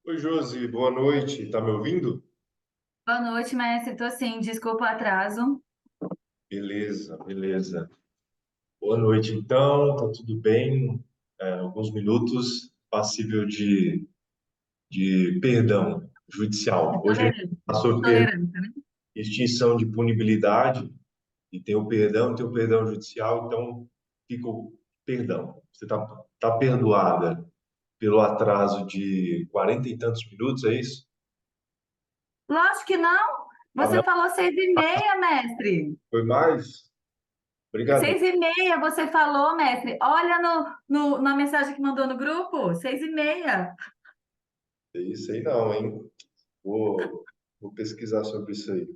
Oi, Josi, boa noite. Tá me ouvindo? Boa noite, mestre. Tô sim, desculpa o atraso. Beleza, beleza. Boa noite, então. Tá tudo bem? Alguns minutos passível de perdão judicial. Hoje a gente Tolerância. fala sobre Tolerância, né? extinção de punibilidade e tem o perdão judicial, então fica o perdão. Você tá perdoada pelo atraso de 40 e tantos minutos, é isso? Lógico que não. Ah, não, Você falou 6h30, mestre. foi mais? Obrigado. 6h30, você falou, mestre. Olha na mensagem que mandou no grupo. 6h30. Isso aí não, hein? Vou pesquisar sobre isso aí.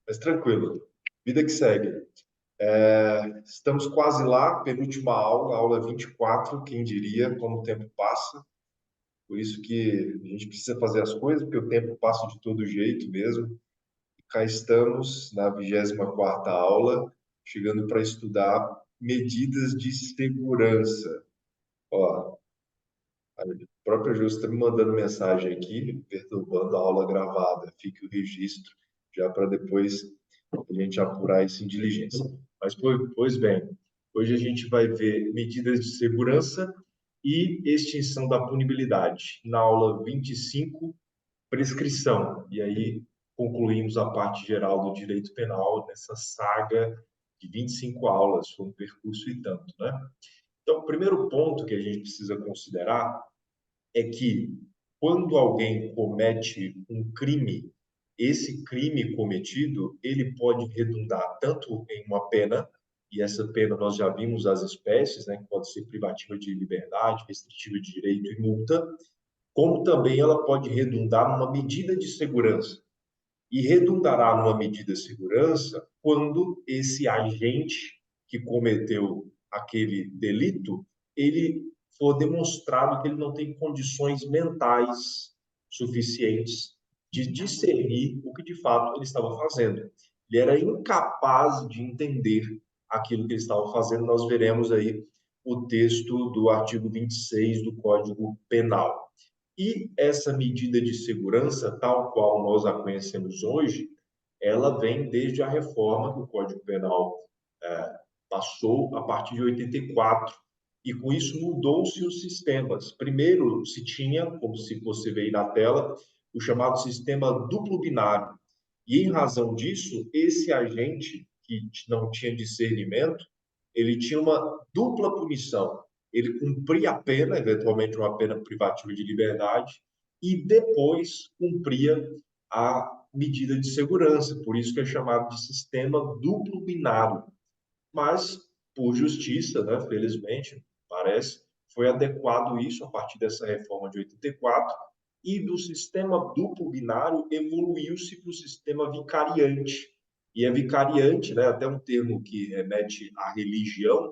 Mas tranquilo, vida que segue. Estamos quase lá, penúltima aula, aula 24, quem diria como o tempo passa. Por isso que a gente precisa fazer as coisas, porque o tempo passa de todo jeito mesmo. E cá estamos na 24ª aula, chegando para estudar medidas de segurança. Ó, a própria Ju está me mandando mensagem aqui, perturbando a aula gravada. Fique o registro, já para depois a gente apurar isso em diligência. Mas, pois bem, hoje a gente vai ver medidas de segurança e extinção da punibilidade. Na aula 25, prescrição. E aí concluímos a parte geral do direito penal nessa saga de 25 aulas, foi um percurso e tanto, né? Então, o primeiro ponto que a gente precisa considerar é que quando alguém comete um crime, esse crime cometido, ele pode redundar tanto em uma pena, e essa pena nós já vimos as espécies, né, que pode ser privativa de liberdade, restritiva de direito e multa, como também ela pode redundar numa medida de segurança. E redundará numa medida de segurança quando esse agente que cometeu aquele delito, ele for demonstrado que ele não tem condições mentais suficientes de discernir o que de fato ele estava fazendo. Ele era incapaz de entender aquilo que ele estava fazendo. Nós veremos aí o texto do artigo 26 do Código Penal. E essa medida de segurança, tal qual nós a conhecemos hoje, ela vem desde a reforma que o Código Penal passou a partir de 84. E com isso mudou-se os sistemas. Primeiro se tinha, como se você vê aí na tela, o chamado sistema duplo binário. E em razão disso, esse agente que não tinha discernimento, ele tinha uma dupla punição. Ele cumpria a pena, eventualmente uma pena privativa de liberdade, e depois cumpria a medida de segurança. Por isso que é chamado de sistema duplo binário. Mas, por justiça, né, felizmente, parece, foi adequado isso a partir dessa reforma de 84, e do sistema duplo binário evoluiu-se para o sistema vicariante. E é vicariante, né, até um termo que remete à religião,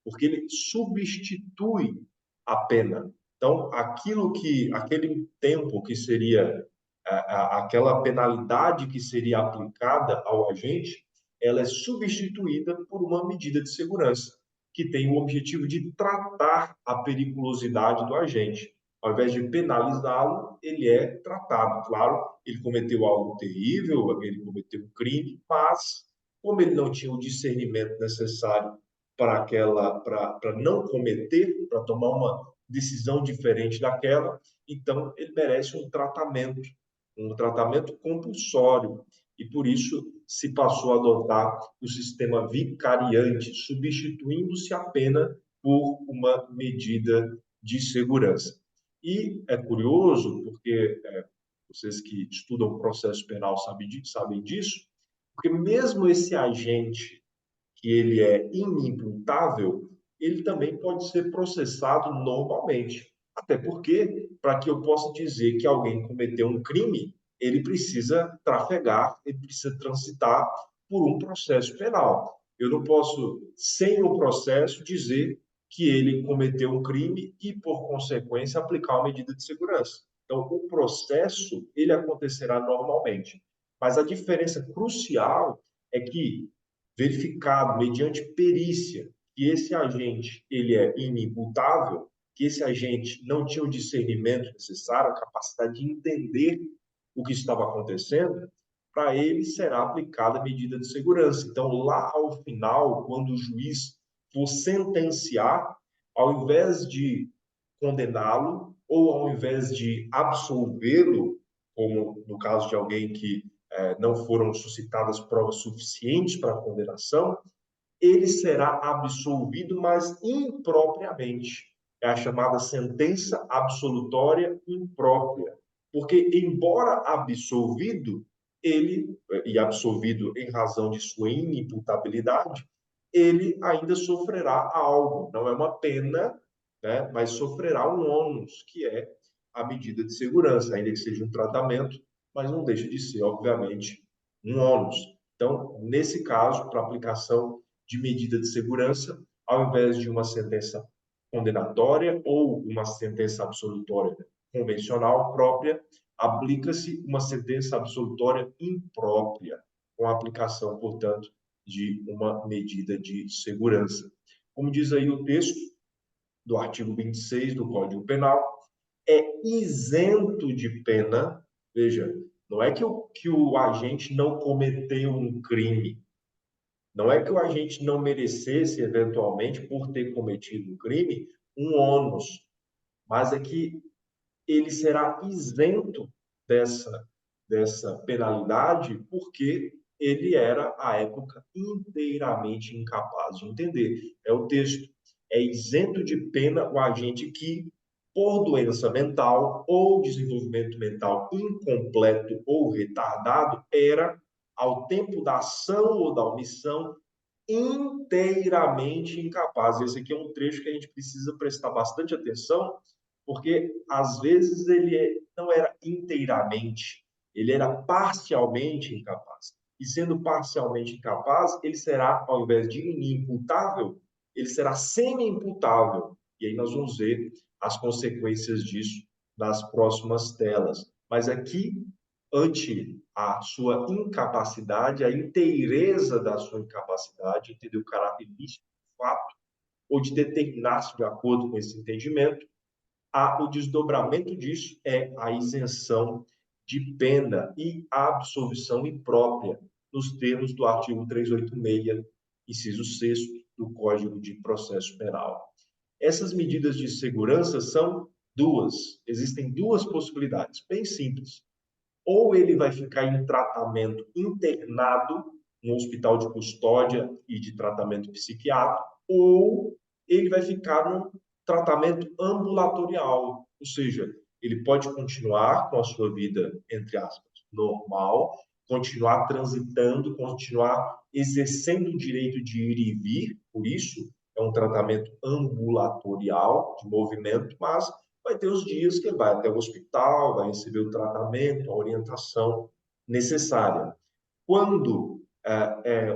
porque ele substitui a pena. Então, aquele tempo que seria aquela penalidade que seria aplicada ao agente, ela é substituída por uma medida de segurança, que tem o objetivo de tratar a periculosidade do agente. Ao invés de penalizá-lo, ele é tratado. Claro, ele cometeu algo terrível, ele cometeu um crime, mas como ele não tinha o discernimento necessário para não cometer, para tomar uma decisão diferente daquela, então ele merece um tratamento compulsório, e por isso se passou a adotar o sistema vicariante, substituindo-se a pena por uma medida de segurança. E é curioso, porque vocês que estudam processo penal sabem disso, porque mesmo esse agente que ele é inimputável, ele também pode ser processado normalmente. Até porque, para que eu possa dizer que alguém cometeu um crime, ele precisa trafegar, ele precisa transitar por um processo penal. Eu não posso, sem o processo, dizer que ele cometeu um crime e, por consequência, aplicar uma medida de segurança. Então, o processo, ele acontecerá normalmente. Mas a diferença crucial é que verificado mediante perícia que esse agente ele é inimputável, que esse agente não tinha o discernimento necessário, a capacidade de entender o que estava acontecendo, para ele será aplicada a medida de segurança. Então, lá ao final, quando o juiz for sentenciar, ao invés de condená-lo ou ao invés de absolvê-lo, como no caso de alguém que não foram suscitadas provas suficientes para a condenação, ele será absolvido, mas impropriamente. É a chamada sentença absolutória imprópria. Porque, embora absolvido, e absolvido em razão de sua inimputabilidade, ele ainda sofrerá algo. Não é uma pena, né, mas sofrerá um ônus, que é a medida de segurança, ainda que seja um tratamento, mas não deixa de ser, obviamente, um ônus. Então, nesse caso, para aplicação de medida de segurança, ao invés de uma sentença condenatória ou uma sentença absolutória convencional própria, aplica-se uma sentença absolutória imprópria, com a aplicação, portanto, de uma medida de segurança. Como diz aí o texto do artigo 26 do Código Penal, é isento de pena. Veja, não é que o agente não cometeu um crime, não é que o agente não merecesse, eventualmente, por ter cometido um crime, um ônus, mas é que ele será isento dessa penalidade porque ele era, à época, inteiramente incapaz de entender. É o texto. É isento de pena o agente que, por doença mental ou desenvolvimento mental incompleto ou retardado, era, ao tempo da ação ou da omissão, inteiramente incapaz. Esse aqui é um trecho que a gente precisa prestar bastante atenção, porque às vezes ele não era inteiramente, ele era parcialmente incapaz. E sendo parcialmente incapaz, ele será, ao invés de inimputável, ele será semi-imputável. E aí nós vamos ver as consequências disso nas próximas telas. Mas aqui, ante a sua incapacidade, a inteireza da sua incapacidade, entender o caráter lícito do fato, ou de determinar-se de acordo com esse entendimento, o desdobramento disso é a isenção de pena e a absolvição imprópria, nos termos do artigo 386, inciso 6º do Código de Processo Penal. Essas medidas de segurança são duas. Existem duas possibilidades, bem simples. Ou ele vai ficar em tratamento internado no hospital de custódia e de tratamento psiquiátrico, ou ele vai ficar no tratamento ambulatorial, ou seja, ele pode continuar com a sua vida, entre aspas, normal, continuar transitando, continuar exercendo o direito de ir e vir, por isso é um tratamento ambulatorial, de movimento, mas vai ter os dias que ele vai até o hospital, vai receber o tratamento, a orientação necessária. Quando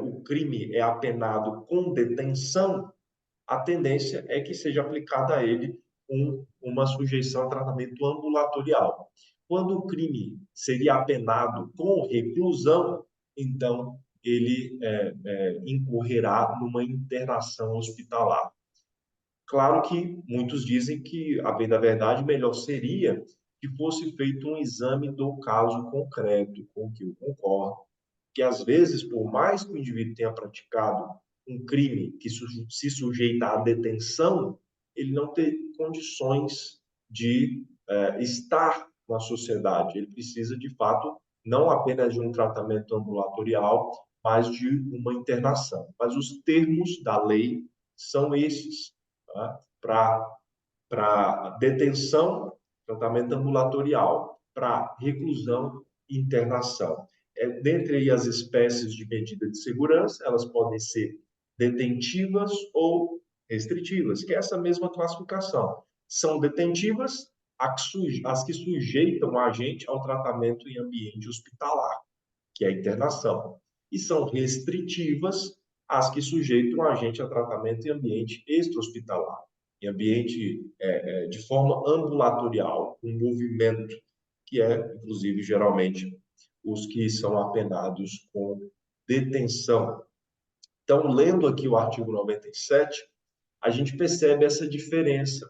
o crime é apenado com detenção, a tendência é que seja aplicada a ele uma sujeição a tratamento ambulatorial. Quando o crime seria apenado com reclusão, então ele incorrerá numa internação hospitalar. Claro que muitos dizem que, a bem da verdade, melhor seria que fosse feito um exame do caso concreto, com o que eu concordo, que às vezes, por mais que o indivíduo tenha praticado um crime que se sujeita à detenção, ele não tem condições de estar na sociedade. Ele precisa, de fato, não apenas de um tratamento ambulatorial, mas de uma internação. Mas os termos da lei são esses, tá? Para detenção, tratamento ambulatorial, para reclusão, internação. Dentre as espécies de medida de segurança, elas podem ser detentivas ou restritivas, que é essa mesma classificação. São detentivas as que sujeitam o agente ao tratamento em ambiente hospitalar, que é a internação. E são restritivas as que sujeitam o agente a tratamento em ambiente extra-hospitalar, em ambiente de forma ambulatorial, um movimento, que é, inclusive, geralmente, os que são apenados com detenção. Então, lendo aqui o artigo 97, a gente percebe essa diferença.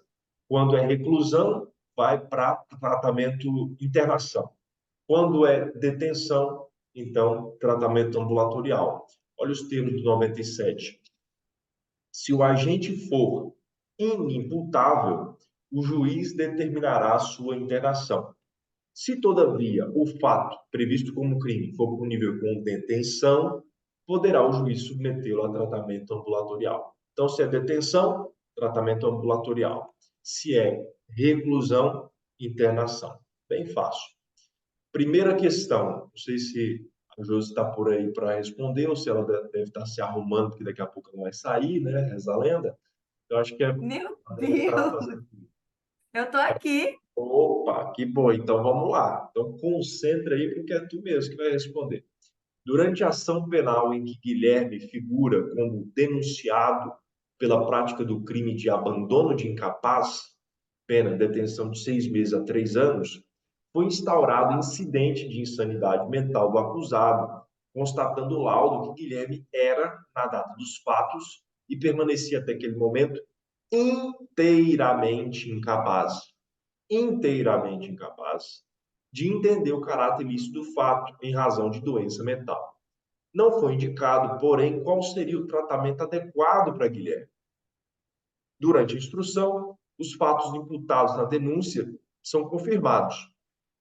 Quando é reclusão, vai para tratamento internação. Quando é detenção, então, tratamento ambulatorial. Olha os termos do 97. Se o agente for inimputável, o juiz determinará a sua internação. Se, todavia, o fato previsto como crime for punível com detenção, poderá o juiz submetê-lo a tratamento ambulatorial. Então, se é detenção, tratamento ambulatorial. Se é reclusão, internação. Bem fácil. Primeira questão, não sei se a Josi está por aí para responder ou se ela deve estar se arrumando, porque daqui a pouco ela vai sair, né? Reza a lenda. Eu acho que Meu ela deve estar Deus, fazendo. eu tô aqui. Opa, que bom. Então vamos lá. Então concentra aí, porque é tu mesmo que vai responder. Durante a ação penal em que Guilherme figura como denunciado pela prática do crime de abandono de incapaz, pena detenção de 6 meses a 3 anos, foi instaurado incidente de insanidade mental do acusado, constatando o laudo que Guilherme era, na data dos fatos, e permanecia até aquele momento inteiramente incapaz de entender o caráter ilícito do fato em razão de doença mental. Não foi indicado, porém, qual seria o tratamento adequado para Guilherme. Durante a instrução, os fatos imputados na denúncia são confirmados,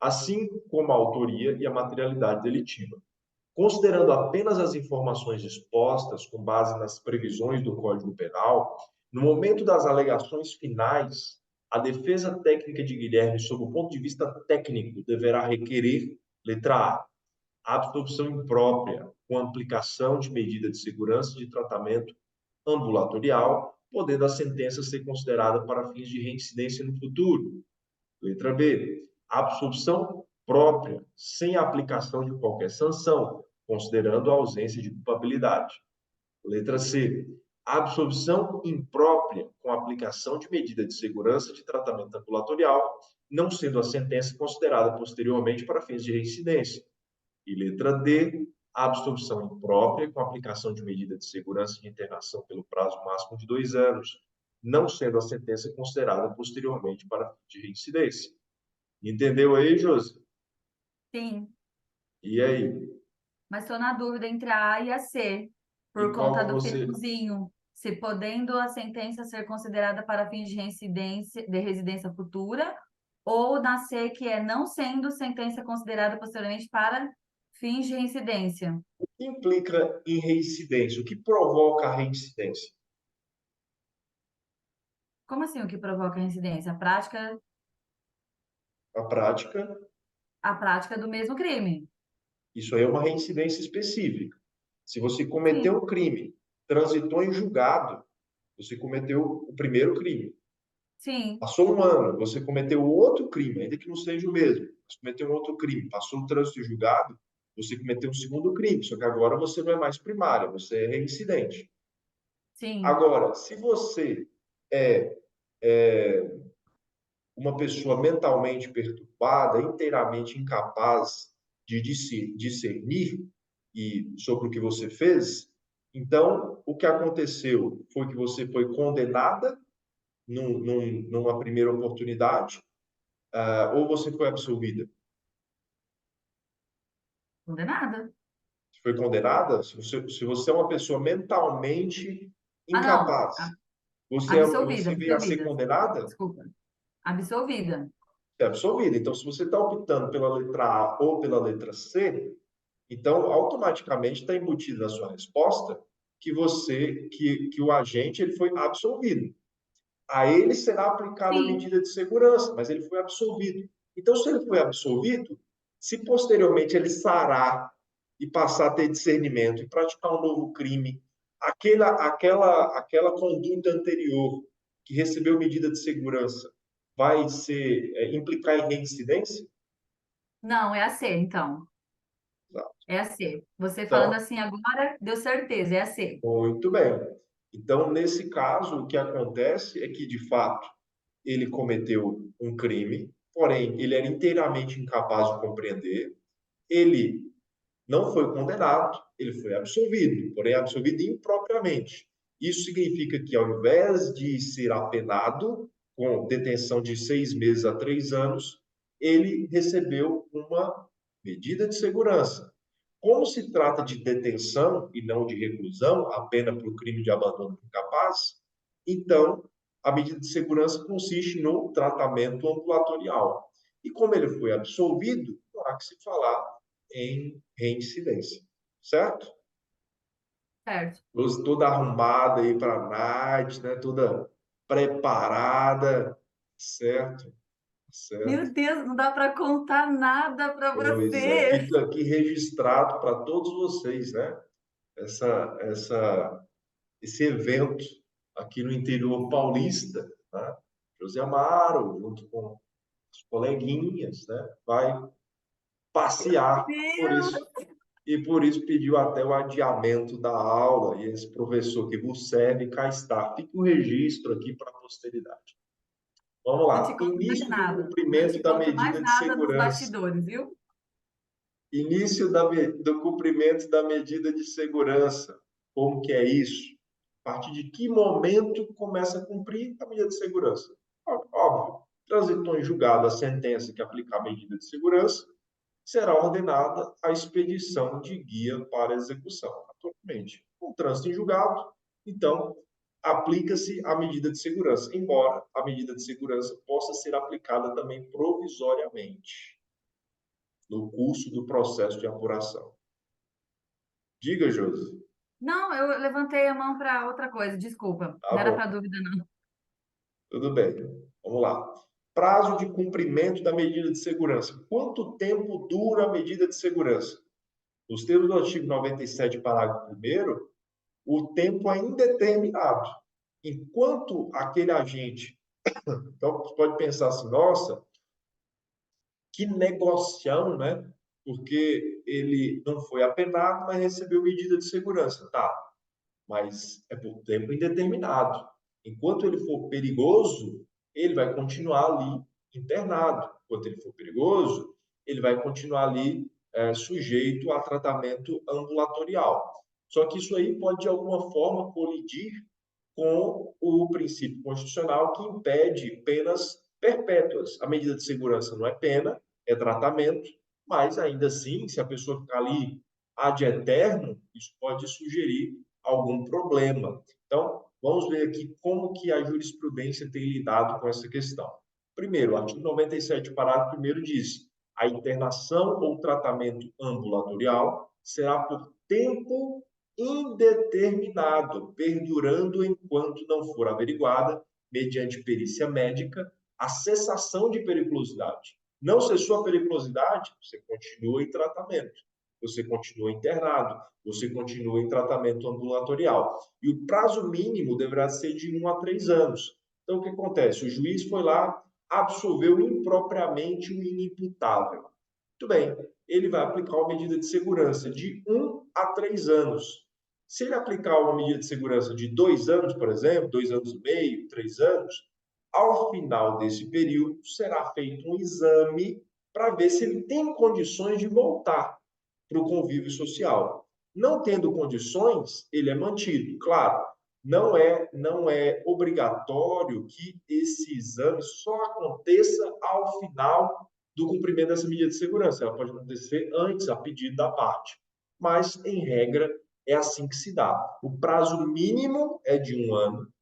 assim como a autoria e a materialidade delitiva. Considerando apenas as informações expostas com base nas previsões do Código Penal, no momento das alegações finais, a defesa técnica de Guilherme, sob o ponto de vista técnico, deverá requerer, letra A, absorção imprópria com aplicação de medida de segurança de tratamento ambulatorial, podendo a sentença ser considerada para fins de reincidência no futuro. Letra B, absorção própria, sem aplicação de qualquer sanção, considerando a ausência de culpabilidade. Letra C, absorção imprópria com aplicação de medida de segurança de tratamento ambulatorial, não sendo a sentença considerada posteriormente para fins de reincidência. E letra D, absorção imprópria com aplicação de medida de segurança de internação pelo prazo máximo de 2 anos, não sendo a sentença considerada posteriormente para fins de reincidência. Entendeu aí, Josi? Sim, E aí? mas estou na dúvida entre a A e a C, E por qual conta que do você... finalzinho, se podendo a sentença ser considerada para fins de reincidência, de residência futura, ou na C, que é não sendo sentença considerada posteriormente para fins de reincidência. O que implica em reincidência? O que provoca a reincidência? Como assim o que provoca a reincidência? A prática, A prática do mesmo crime. isso aí é uma reincidência específica. Se você cometeu Sim, um crime, transitou em julgado, você cometeu o primeiro crime. sim, Passou um ano, você cometeu outro crime, ainda que não seja o mesmo, você cometeu um outro crime, passou o trânsito em julgado, você cometeu um segundo crime, só que agora você não é mais primária, você é reincidente. sim. Agora, se você é, é uma pessoa mentalmente perturbada, inteiramente incapaz de discernir e sobre o que você fez, então o que aconteceu foi que você foi condenada numa primeira oportunidade, ou você foi absolvida? Condenada. Foi condenada? Se você é uma pessoa mentalmente Ah, não. incapaz, Absolvida, você veio a ser absolvida. condenada? Desculpa. Absolvida. É absolvida. Então, se você está optando pela letra A ou pela letra C, então automaticamente está embutido na sua resposta que o agente ele foi absolvido. A ele será aplicada a Sim, medida de segurança, mas ele foi absolvido. Então, se ele foi absolvido, se posteriormente ele sarar e passar a ter discernimento e praticar um novo crime, aquela conduta anterior que recebeu medida de segurança vai implicar em reincidência? não, é a C, então. É a C. Você falando Então, assim agora, deu certeza, é a C. muito bem. Então, nesse caso, o que acontece é que, de fato, ele cometeu um crime, porém, ele era inteiramente incapaz de compreender, ele não foi condenado, ele foi absolvido, porém absolvido impropriamente. Isso significa que, ao invés de ser apenado, com detenção de 6 meses a 3 anos, ele recebeu uma medida de segurança. Como se trata de detenção e não de reclusão, a pena por crime de abandono incapaz, então a medida de segurança consiste no tratamento ambulatorial. E como ele foi absolvido, não há que se falar em reincidência, certo? Certo. Toda arrumada aí para a night, né? Toda preparada, certo? Meu Certo. Deus, não dá para contar nada para Pois é, você. fica aqui registrado para todos vocês, né? Esse evento aqui no interior paulista, né? José Amaro, junto com os coleguinhas, né? Vai passear por isso. Deus! E por isso pediu até o adiamento da aula. E esse professor que vos serve, cá está. Fica o registro aqui para a posteridade. Vamos Não te lá. conto mais Início do nada. Não te cumprimento da conto mais medida de nada nos segurança. bastidores, viu? Início do cumprimento da medida de segurança. Como que é isso? A partir de que momento começa a cumprir a medida de segurança? Óbvio. Transitou em julgado a sentença que aplicar a medida de segurança, será ordenada a expedição de guia para execução. Atualmente, com trânsito em julgado, então, aplica-se a medida de segurança, embora a medida de segurança possa ser aplicada também provisoriamente no curso do processo de apuração. Diga, Josi. Não, eu levantei a mão para outra coisa, desculpa. Tá Não era bom, para dúvida, não. tudo bem. Vamos lá. Prazo de cumprimento da medida de segurança. Quanto tempo dura a medida de segurança? Nos termos do artigo 97, parágrafo 1º, o tempo é indeterminado. Enquanto aquele agente, então você pode pensar assim, nossa, que negocião, né? Porque ele não foi apenado, mas recebeu medida de segurança. Tá, mas é por tempo indeterminado. Enquanto ele for perigoso, ele vai continuar ali internado. Enquanto ele for perigoso, ele vai continuar ali sujeito a tratamento ambulatorial. Só que isso aí pode, de alguma forma, colidir com o princípio constitucional que impede penas perpétuas. A medida de segurança não é pena, é tratamento, mas ainda assim, se a pessoa ficar ali ad eterno, isso pode sugerir algum problema. Então, vamos ver aqui como que a jurisprudência tem lidado com essa questão. Primeiro, o artigo 97, parágrafo 1º diz: a internação ou tratamento ambulatorial será por tempo indeterminado, perdurando enquanto não for averiguada, mediante perícia médica, a cessação de periculosidade. Não cessou a periculosidade, você continua em tratamento, você continua internado, você continua em tratamento ambulatorial. E o prazo mínimo deverá ser de 1 a 3 anos. Então, o que acontece? O juiz foi lá, absolveu impropriamente o inimputável. Muito bem, ele vai aplicar uma medida de segurança de 1 a 3 anos. Se ele aplicar uma medida de segurança de 2 anos, por exemplo, 2 anos e meio, 3 anos, ao final desse período será feito um exame para ver se ele tem condições de voltar para o convívio social. Não tendo condições, ele é mantido. Claro, não é obrigatório que esse exame só aconteça ao final do cumprimento dessa medida de segurança. Ela pode acontecer antes, a pedido da parte. Mas, em regra, é assim que se dá. O prazo mínimo é de 1 ano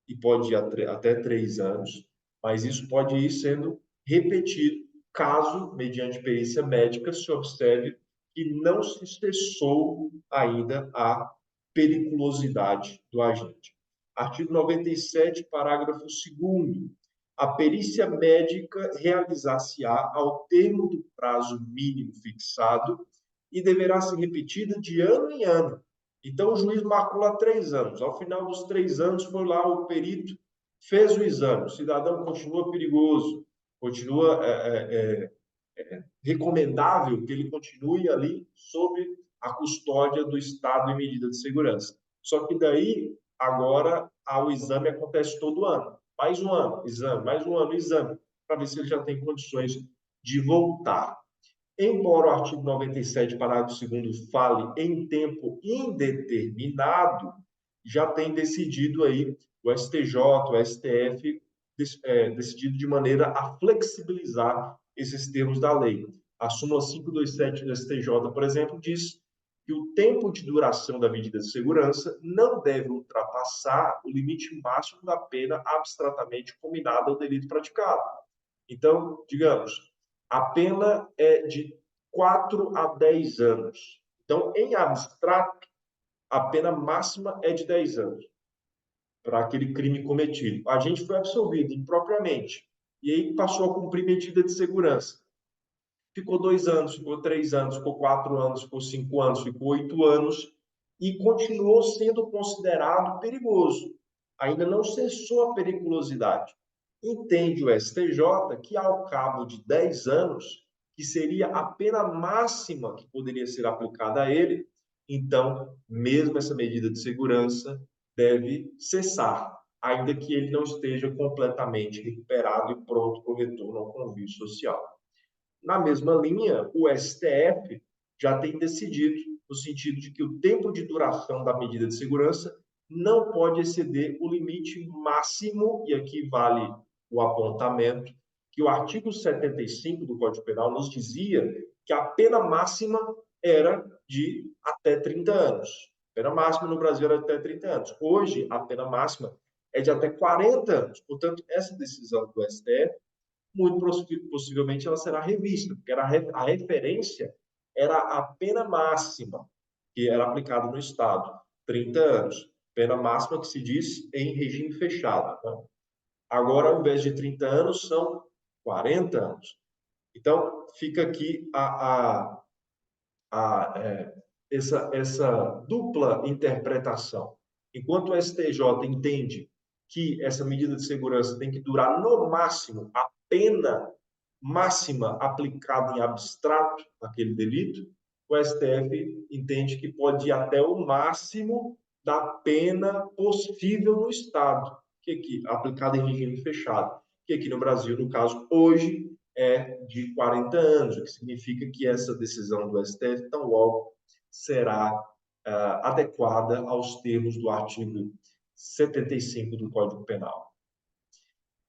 e pode ir até 3 anos, mas isso pode ir sendo repetido caso, mediante perícia médica, se observe que não se cessou ainda a periculosidade do agente. Artigo 97, parágrafo 2º. A perícia médica realizar-se-á ao termo do prazo mínimo fixado e deverá ser repetida de ano em ano. Então, o juiz marcou lá 3 anos. Ao final dos 3 anos, foi lá o perito, fez o exame. O cidadão continua perigoso, continua recomendável que ele continue ali sob a custódia do Estado em medida de segurança. Só que daí, agora, o exame acontece todo ano. Mais um ano, exame, mais um ano, exame, para ver se ele já tem condições de voltar. Embora o artigo 97, parágrafo 2º, fale em tempo indeterminado, já tem decidido aí o STJ, o STF, decidido de maneira a flexibilizar esses termos da lei. A súmula 527 do STJ, por exemplo, diz que o tempo de duração da medida de segurança não deve ultrapassar o limite máximo da pena abstratamente combinada ao delito praticado. Então, digamos, a pena é de 4 a 10 anos. Então, em abstrato, a pena máxima é de 10 anos para aquele crime cometido. A gente foi absolvido impropriamente e aí passou a cumprir medida de segurança. Ficou 2 anos, ficou 3 anos, ficou 4 anos, ficou 5 anos, ficou 8 anos e continuou sendo considerado perigoso. Ainda não cessou a periculosidade. Entende o STJ que, ao cabo de 10 anos, que seria a pena máxima que poderia ser aplicada a ele, então, mesmo essa medida de segurança deve cessar, ainda que ele não esteja completamente recuperado e pronto para o retorno ao convívio social. Na mesma linha, o STF já tem decidido no sentido de que o tempo de duração da medida de segurança não pode exceder o limite máximo, e aqui vale o apontamento, que o artigo 75 do Código Penal nos dizia que a pena máxima era de até 30 anos. A pena máxima no Brasil era até 30 anos. Hoje, a pena máxima é de até 40 anos. Portanto, essa decisão do STF muito possivelmente ela será revista, porque a referência era a pena máxima que era aplicada no Estado, 30 anos. Pena máxima que se diz em regime fechado. Né? Agora, ao invés de 30 anos, são 40 anos. Então, fica aqui essa dupla interpretação. Enquanto o STJ entende que essa medida de segurança tem que durar no máximo a pena máxima aplicada em abstrato naquele delito, o STF entende que pode ir até o máximo da pena possível no Estado, que aqui aplicada em regime fechado, que aqui no Brasil, no caso, hoje é de 40 anos, o que significa que essa decisão do STF tão logo será adequada aos termos do artigo 75 do Código Penal.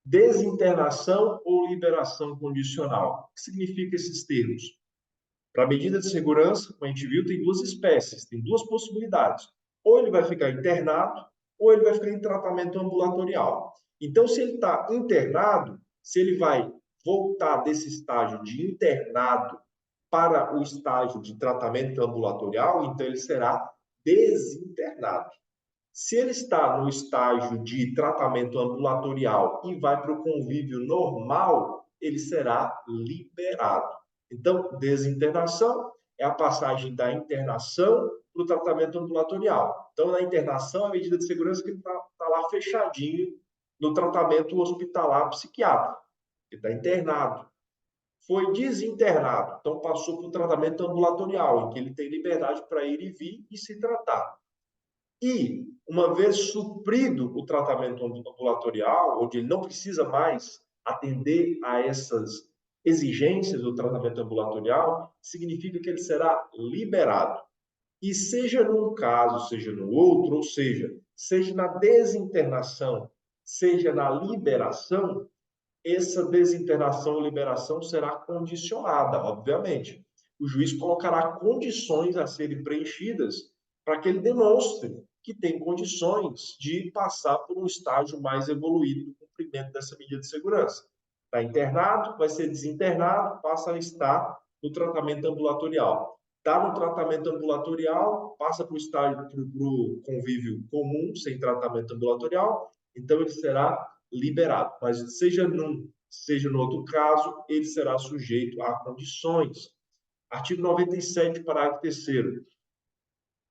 Desinternação ou liberação condicional. O que significa esses termos? Para a medida de segurança, como a gente viu, tem duas espécies, tem duas possibilidades. Ou ele vai ficar internado, ou ele vai ficar em tratamento ambulatorial. Então, se ele está internado, se ele vai voltar desse estágio de internado para o estágio de tratamento ambulatorial, então ele será desinternado. Se ele está no estágio de tratamento ambulatorial e vai para o convívio normal, ele será liberado. Então, desinternação é a passagem da internação para o tratamento ambulatorial. Então, na internação, a medida de segurança que ele está lá fechadinho no tratamento hospitalar psiquiátrico. Ele está internado. Foi desinternado, então passou para o tratamento ambulatorial, em que ele tem liberdade para ir e vir e se tratar. E, uma vez suprido o tratamento ambulatorial, onde ele não precisa mais atender a essas exigências do tratamento ambulatorial, significa que ele será liberado. E seja num caso, seja no outro, ou seja na desinternação, seja na liberação, essa desinternação ou liberação será condicionada, obviamente. O juiz colocará condições a serem preenchidas para que ele demonstre que tem condições de passar por um estágio mais evoluído do cumprimento dessa medida de segurança. Está internado, vai ser desinternado, passa a estar no tratamento ambulatorial. Está no tratamento ambulatorial, passa para o estágio, para o convívio comum, sem tratamento ambulatorial, então ele será liberado. Mas seja num, seja no outro caso, ele será sujeito a condições. Artigo 97, parágrafo 3º.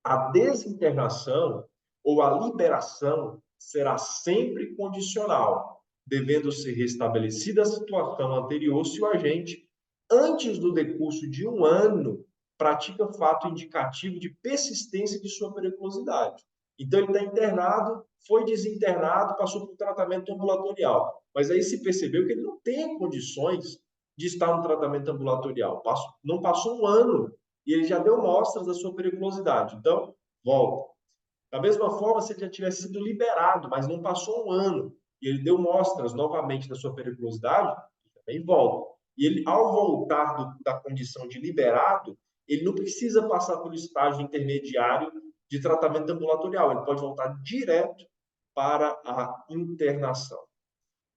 A desinternação ou a liberação será sempre condicional, devendo ser restabelecida a situação anterior se o agente, antes do decurso de 1 ano, pratica fato indicativo de persistência de sua periculosidade. Então, ele está internado, foi desinternado, passou por tratamento ambulatorial. Mas aí se percebeu que ele não tem condições de estar no tratamento ambulatorial. Não passou 1 ano e ele já deu mostras da sua periculosidade. Então, volta. Da mesma forma, se ele já tivesse sido liberado, mas não passou 1 ano, e ele deu mostras novamente da sua periculosidade, ele também volta. E ele, ao voltar da condição de liberado, ele não precisa passar pelo estágio intermediário de tratamento ambulatorial, ele pode voltar direto para a internação.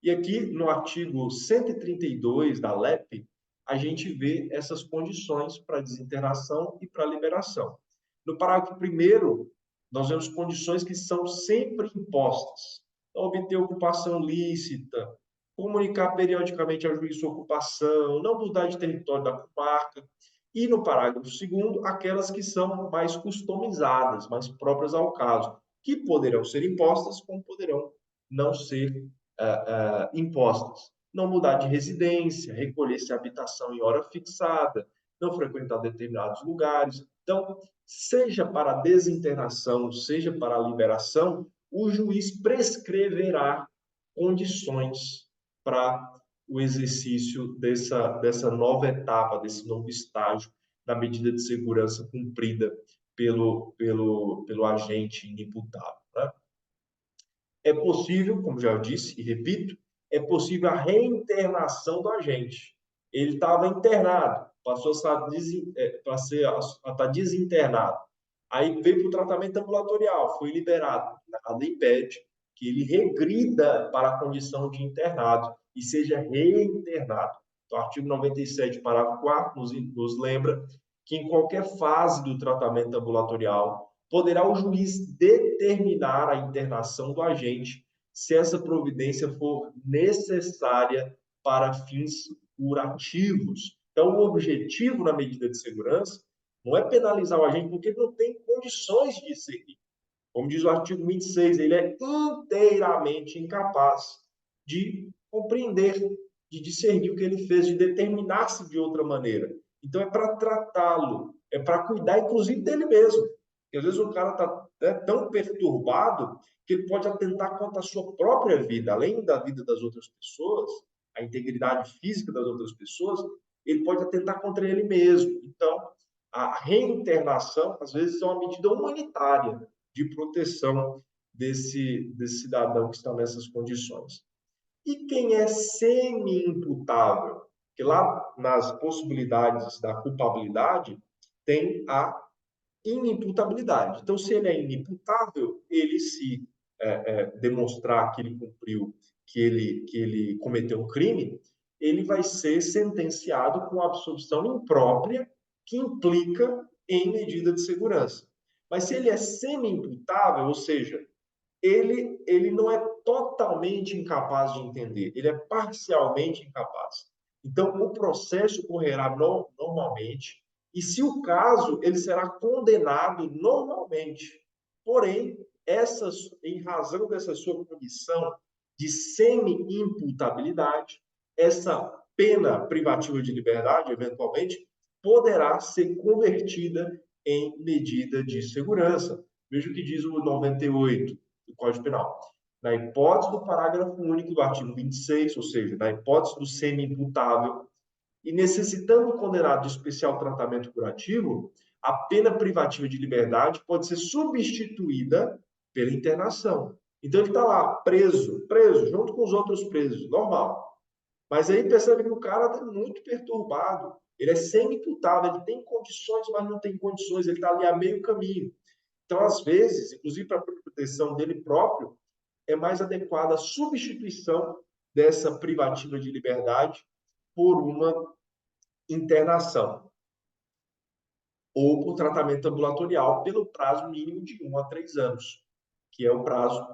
E aqui, no artigo 132 da LEP, a gente vê essas condições para desinternação e para liberação. No parágrafo 1º, nós vemos condições que são sempre impostas. Então, obter ocupação lícita, comunicar periodicamente ao juiz sua ocupação, não mudar de território da comarca. E no parágrafo 2º, aquelas que são mais customizadas, mais próprias ao caso, que poderão ser impostas, como poderão não ser impostas. Não mudar de residência, recolher-se à habitação em hora fixada, não frequentar determinados lugares. Então, seja para a desinternação, seja para a liberação, o juiz prescreverá condições para o exercício dessa nova etapa, desse novo estágio da medida de segurança cumprida pelo agente inimputável. Né? É possível, como já disse e repito, é possível a reinternação do agente. Ele estava internado, passou a estar desinternado. Aí veio para o tratamento ambulatorial, foi liberado. Nada impede que ele regrida para a condição de internado e seja reinternado. Então, o artigo 97, parágrafo 4, nos lembra que em qualquer fase do tratamento ambulatorial, poderá o juiz determinar a internação do agente se essa providência for necessária para fins curativos. Então, o objetivo na medida de segurança não é penalizar o agente porque ele não tem condições de seguir. Como diz o artigo 26, ele é inteiramente incapaz de compreender, de discernir o que ele fez, de determinar-se de outra maneira. Então, é para tratá-lo, é para cuidar, inclusive, dele mesmo. Porque, às vezes, o cara está tão perturbado que ele pode atentar contra a sua própria vida, além da vida das outras pessoas, a integridade física das outras pessoas, ele pode atentar contra ele mesmo. Então, a reinternação, às vezes, é uma medida humanitária de proteção desse cidadão que está nessas condições. E quem é semi-imputável? Que lá nas possibilidades da culpabilidade tem a inimputabilidade. Então, se ele é inimputável, ele se demonstrar que ele cumpriu, que ele cometeu um crime, ele vai ser sentenciado com absolvição imprópria, que implica em medida de segurança. Mas se ele é semi-imputável, ou seja, ele não é totalmente incapaz de entender, ele é parcialmente incapaz. Então, o processo correrá normalmente, e se o caso, ele será condenado normalmente. Porém, em razão dessa sua condição de semi-imputabilidade, essa pena privativa de liberdade, eventualmente, poderá ser convertida em medida de segurança. Veja o que diz o 98 do Código Penal. Na hipótese do parágrafo único do artigo 26, ou seja, na hipótese do semi-imputável, e necessitando o condenado de especial tratamento curativo, a pena privativa de liberdade pode ser substituída pela internação. Então, ele está lá, preso, junto com os outros presos, normal. Mas aí percebe que o cara está muito perturbado. Ele é semi-imputável, ele tem condições, mas não tem condições, ele está ali a meio caminho. Então, às vezes, inclusive para a proteção dele próprio, é mais adequada a substituição dessa privativa de liberdade por uma internação ou por tratamento ambulatorial pelo prazo mínimo de 1 a 3 anos, que é o prazo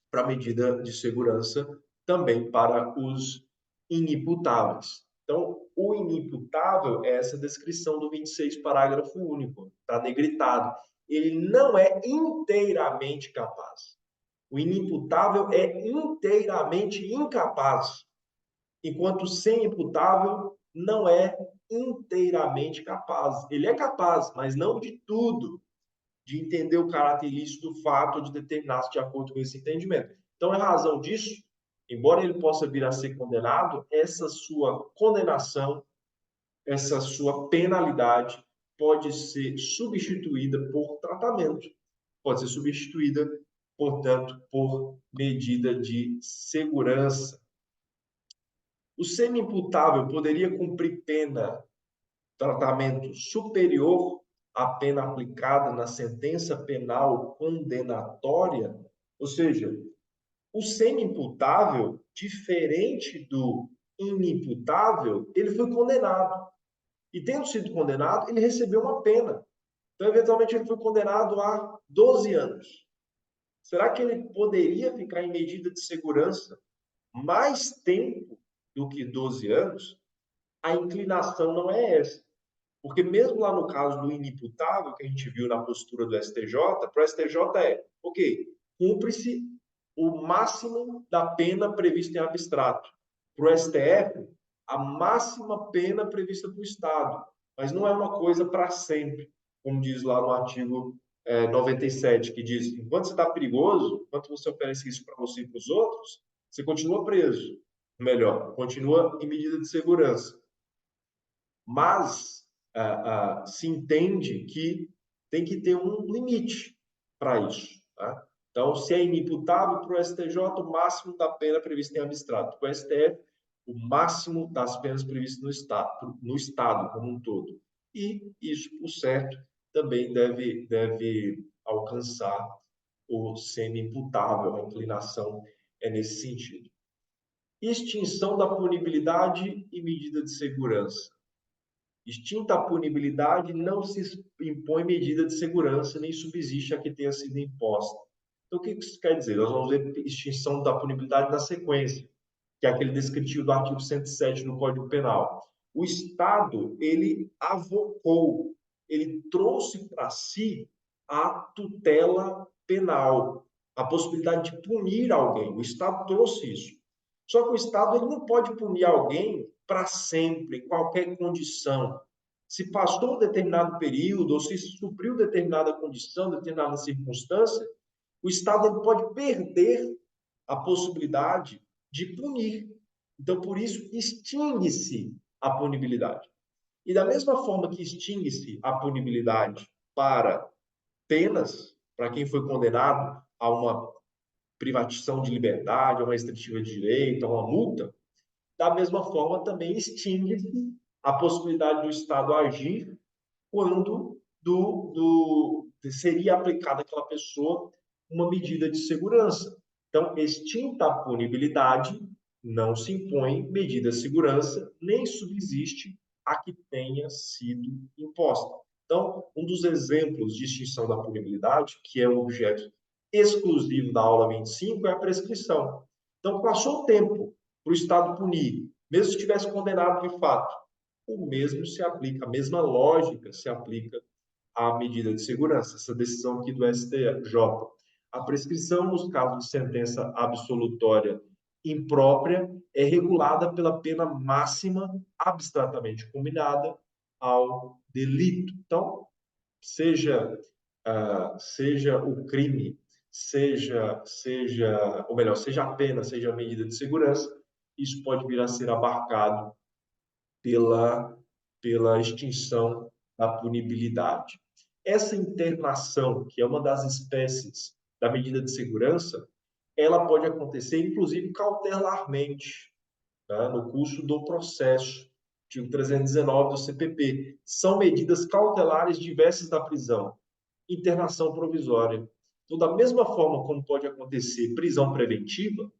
para medida de segurança também para os inimputáveis. Então, o inimputável é essa descrição do 26, parágrafo único, está negritado. Ele não é inteiramente capaz. O inimputável é inteiramente incapaz, enquanto o sem-imputável não é inteiramente capaz. Ele é capaz, mas não de tudo, de entender o caráter ilícito do fato, de determinar-se de acordo com esse entendimento. Então, em razão disso, embora ele possa vir a ser condenado, essa sua condenação, essa sua penalidade pode ser substituída por tratamento, pode ser substituída portanto, por medida de segurança. O semi-imputável poderia cumprir pena, tratamento superior à pena aplicada na sentença penal condenatória, ou seja, o semi-imputável, diferente do inimputável, ele foi condenado. E tendo sido condenado, ele recebeu uma pena. Então, eventualmente, ele foi condenado a 12 anos. Será que ele poderia ficar em medida de segurança mais tempo do que 12 anos? A inclinação não é essa. Porque mesmo lá no caso do inimputável, que a gente viu na postura do STJ, para o STJ é, ok, cumpre-se o máximo da pena prevista em abstrato. Para o STF, a máxima pena prevista para o Estado. Mas não é uma coisa para sempre, como diz lá no artigo 97, que diz, enquanto você está perigoso, enquanto você oferece isso para você e para os outros, você continua preso. Melhor, continua em medida de segurança. Mas se entende que tem que ter um limite para isso. Tá? Então, se é inimputável para o STJ, o máximo da pena prevista em abstrato. Para o STF, o máximo das penas previstas no Estado como um todo. E isso, por certo, também deve alcançar o semi-imputável. A inclinação é nesse sentido. Extinção da punibilidade e medida de segurança. Extinta a punibilidade, não se impõe medida de segurança, nem subsiste a que tenha sido imposta. Então, o que isso quer dizer? Nós vamos ver extinção da punibilidade na sequência, que é aquele descritivo do artigo 107 do Código Penal. O Estado, ele avocou, ele trouxe para si a tutela penal, a possibilidade de punir alguém. O Estado trouxe isso. Só que o Estado ele não pode punir alguém para sempre, em qualquer condição. Se passou um determinado período, ou se supriu determinada condição, determinada circunstância, o Estado ele pode perder a possibilidade de punir. Então, por isso, extingue-se a punibilidade. E da mesma forma que extingue-se a punibilidade para penas, para quem foi condenado a uma privatização de liberdade, a uma restritiva de direito, a uma multa, da mesma forma também extingue a possibilidade do Estado agir quando seria aplicada àquela pessoa uma medida de segurança. Então, extinta a punibilidade, não se impõe medida de segurança, nem subsiste a que tenha sido imposta. Então, um dos exemplos de extinção da punibilidade, que é o objeto exclusivo da aula 25, é a prescrição. Então, passou o tempo para o Estado punir, mesmo se tivesse condenado de fato, o mesmo se aplica, a mesma lógica se aplica à medida de segurança, essa decisão aqui do STJ. A prescrição, nos casos de sentença absolutória imprópria, é regulada pela pena máxima abstratamente combinada ao delito. Então, seja o crime, ou melhor, seja a pena, seja a medida de segurança, isso pode vir a ser abarcado pela extinção da punibilidade. Essa internação, que é uma das espécies da medida de segurança, ela pode acontecer, inclusive, cautelarmente, tá? No curso do processo, artigo 319 do CPP. São medidas cautelares diversas da prisão. Internação provisória. Então, da mesma forma como pode acontecer prisão preventiva,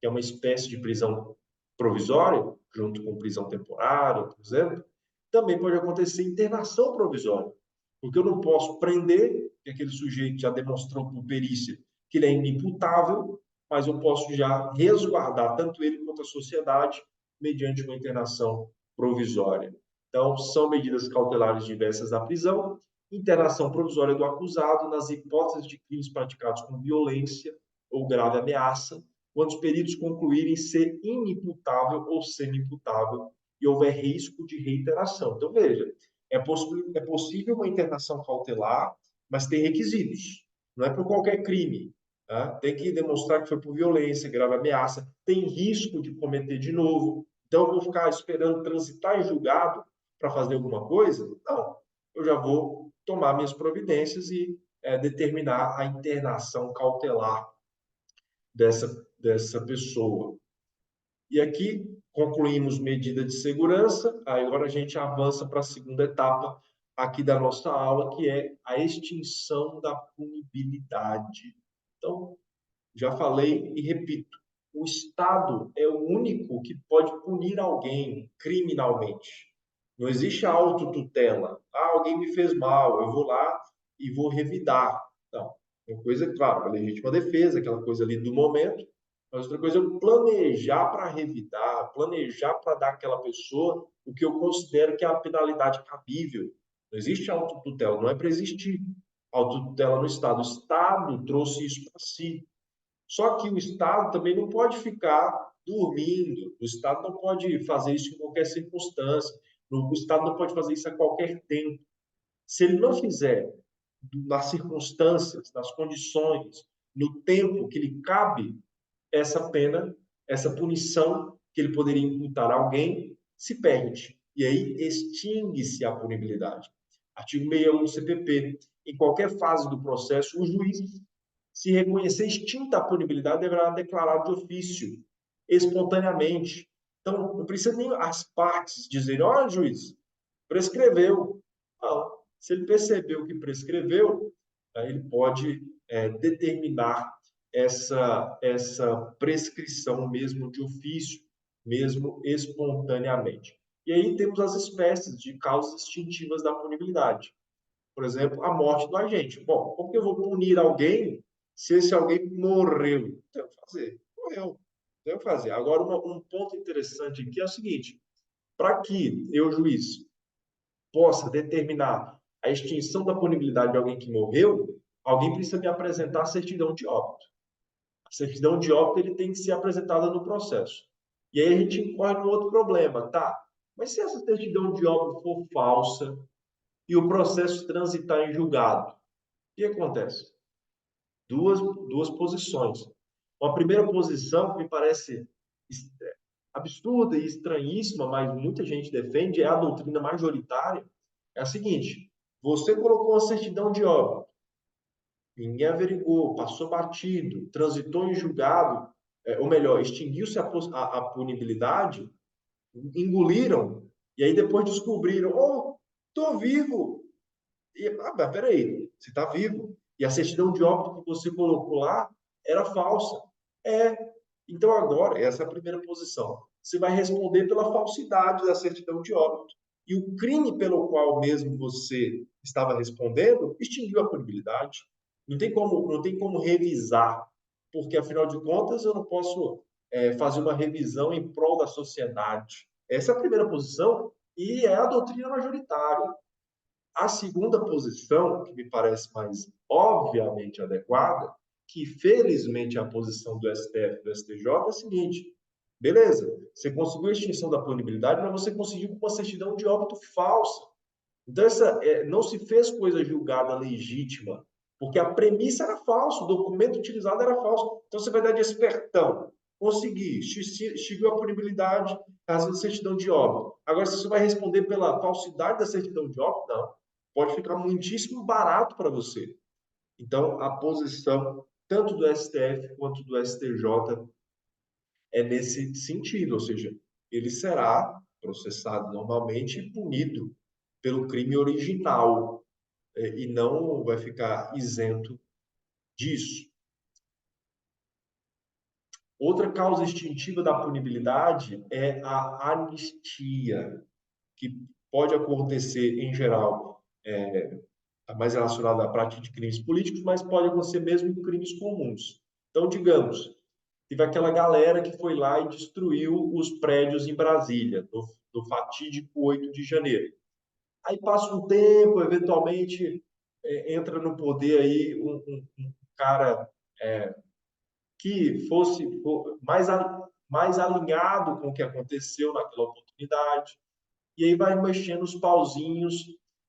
que é uma espécie de prisão provisória, junto com prisão temporária, por exemplo, também pode acontecer internação provisória, porque eu não posso prender, que aquele sujeito já demonstrou por perícia que ele é inimputável, mas eu posso já resguardar tanto ele quanto a sociedade mediante uma internação provisória. Então, são medidas cautelares diversas da prisão, internação provisória do acusado nas hipóteses de crimes praticados com violência ou grave ameaça, quando os peritos concluírem ser inimputável ou semi-imputável e houver risco de reiteração. Então, veja, é possível uma internação cautelar, mas tem requisitos. Não é por qualquer crime. Tá? Tem que demonstrar que foi por violência, grave ameaça, tem risco de cometer de novo. Então, eu vou ficar esperando transitar em julgado para fazer alguma coisa? Não. Eu já vou tomar minhas providências e determinar a internação cautelar dessa pessoa. E aqui concluímos medida de segurança, agora a gente avança para a segunda etapa aqui da nossa aula, que é a extinção da punibilidade. Então, já falei e repito, o Estado é o único que pode punir alguém criminalmente. Não existe autotutela. Ah, alguém me fez mal, eu vou lá e vou revidar. Não. Uma coisa, claro, a legítima defesa, aquela coisa ali do momento, mas outra coisa é eu planejar para revidar, planejar para dar àquela pessoa o que eu considero que é a penalidade cabível. Não existe autotutela, não é para existir autotutela no Estado. O Estado trouxe isso para si. Só que o Estado também não pode ficar dormindo, o Estado não pode fazer isso em qualquer circunstância, o Estado não pode fazer isso a qualquer tempo. Se ele não fizer nas circunstâncias, nas condições, no tempo que lhe cabe, essa pena, essa punição que ele poderia imputar a alguém, se perde. E aí extingue-se a punibilidade. Artigo 61 do CPP. Em qualquer fase do processo, o juiz, se reconhecer extinta a punibilidade, deverá declarar de ofício, espontaneamente. Então, não precisa nem as partes dizerem, olha, juiz, prescreveu. Não. Se ele percebeu que prescreveu, ele pode determinar essa prescrição mesmo de ofício, mesmo espontaneamente. E aí temos as espécies de causas extintivas da punibilidade. Por exemplo, a morte do agente. Bom, como que eu vou punir alguém se esse alguém morreu? Tenho que fazer. Morreu. Tenho que fazer. Agora, um ponto interessante aqui é o seguinte: para que eu, juiz, possa determinar a extinção da punibilidade de alguém que morreu, alguém precisa me apresentar a certidão de óbito. A certidão de óbito ele tem que ser apresentada no processo. E aí a gente incorre no outro problema, tá? Mas se essa certidão de óbito for falsa e o processo transitar em julgado, o que acontece? Duas posições. Uma primeira posição que me parece absurda e estranhíssima, mas muita gente defende, é a doutrina majoritária, é a seguinte: você colocou uma certidão de óbito, ninguém averigou, passou batido, transitou em julgado, ou melhor, extinguiu-se a punibilidade, engoliram, e aí depois descobriram, oh, estou vivo. E, peraí, você está vivo. E a certidão de óbito que você colocou lá era falsa. É. Então agora, essa é a primeira posição. Você vai responder pela falsidade da certidão de óbito. E o crime pelo qual mesmo você estava respondendo extinguiu a punibilidade. Não tem como revisar, porque afinal de contas eu não posso fazer uma revisão em prol da sociedade. Essa é a primeira posição e é a doutrina majoritária. A segunda posição, que me parece mais obviamente adequada, que felizmente é a posição do STF e do STJ, é a seguinte: beleza, você conseguiu a extinção da punibilidade, mas você conseguiu com uma certidão de óbito falsa. Então, não se fez coisa julgada legítima, porque a premissa era falsa, o documento utilizado era falso. Então, você vai dar de espertão. Consegui, extinguiu a punibilidade, razão de certidão de óbito. Agora, se você vai responder pela falsidade da certidão de óbito, não. Pode ficar muitíssimo barato para você. Então, a posição tanto do STF quanto do STJ é nesse sentido, ou seja, ele será processado normalmente e punido pelo crime original e não vai ficar isento disso. Outra causa extintiva da punibilidade é a anistia, que pode acontecer em geral, está mais relacionada à prática de crimes políticos, mas pode acontecer mesmo com crimes comuns. Então, digamos, teve aquela galera que foi lá e destruiu os prédios em Brasília, no fatídico 8 de janeiro. Aí passa um tempo, eventualmente entra no poder aí um cara que fosse mais alinhado com o que aconteceu naquela oportunidade, e aí vai mexendo os pauzinhos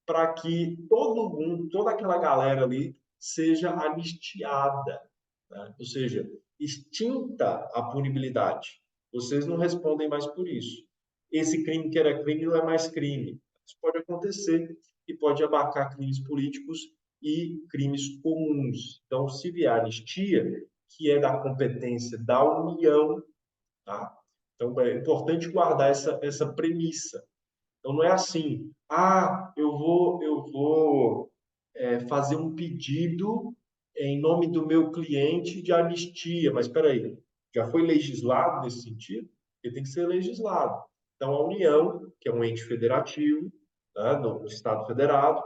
para que todo mundo, toda aquela galera ali, seja anistiada, né? Ou seja, extinta a punibilidade. Vocês não respondem mais por isso. Esse crime que era crime não é mais crime. Isso pode acontecer e pode abarcar crimes políticos e crimes comuns. Então, se vier a anistia, que é da competência da União, tá? Então, é importante guardar essa premissa. Então, não é assim, eu vou fazer um pedido em nome do meu cliente de anistia, mas espera aí, já foi legislado nesse sentido? Ele tem que ser legislado. Então, a União, que é um ente federativo, né, no Estado Federado,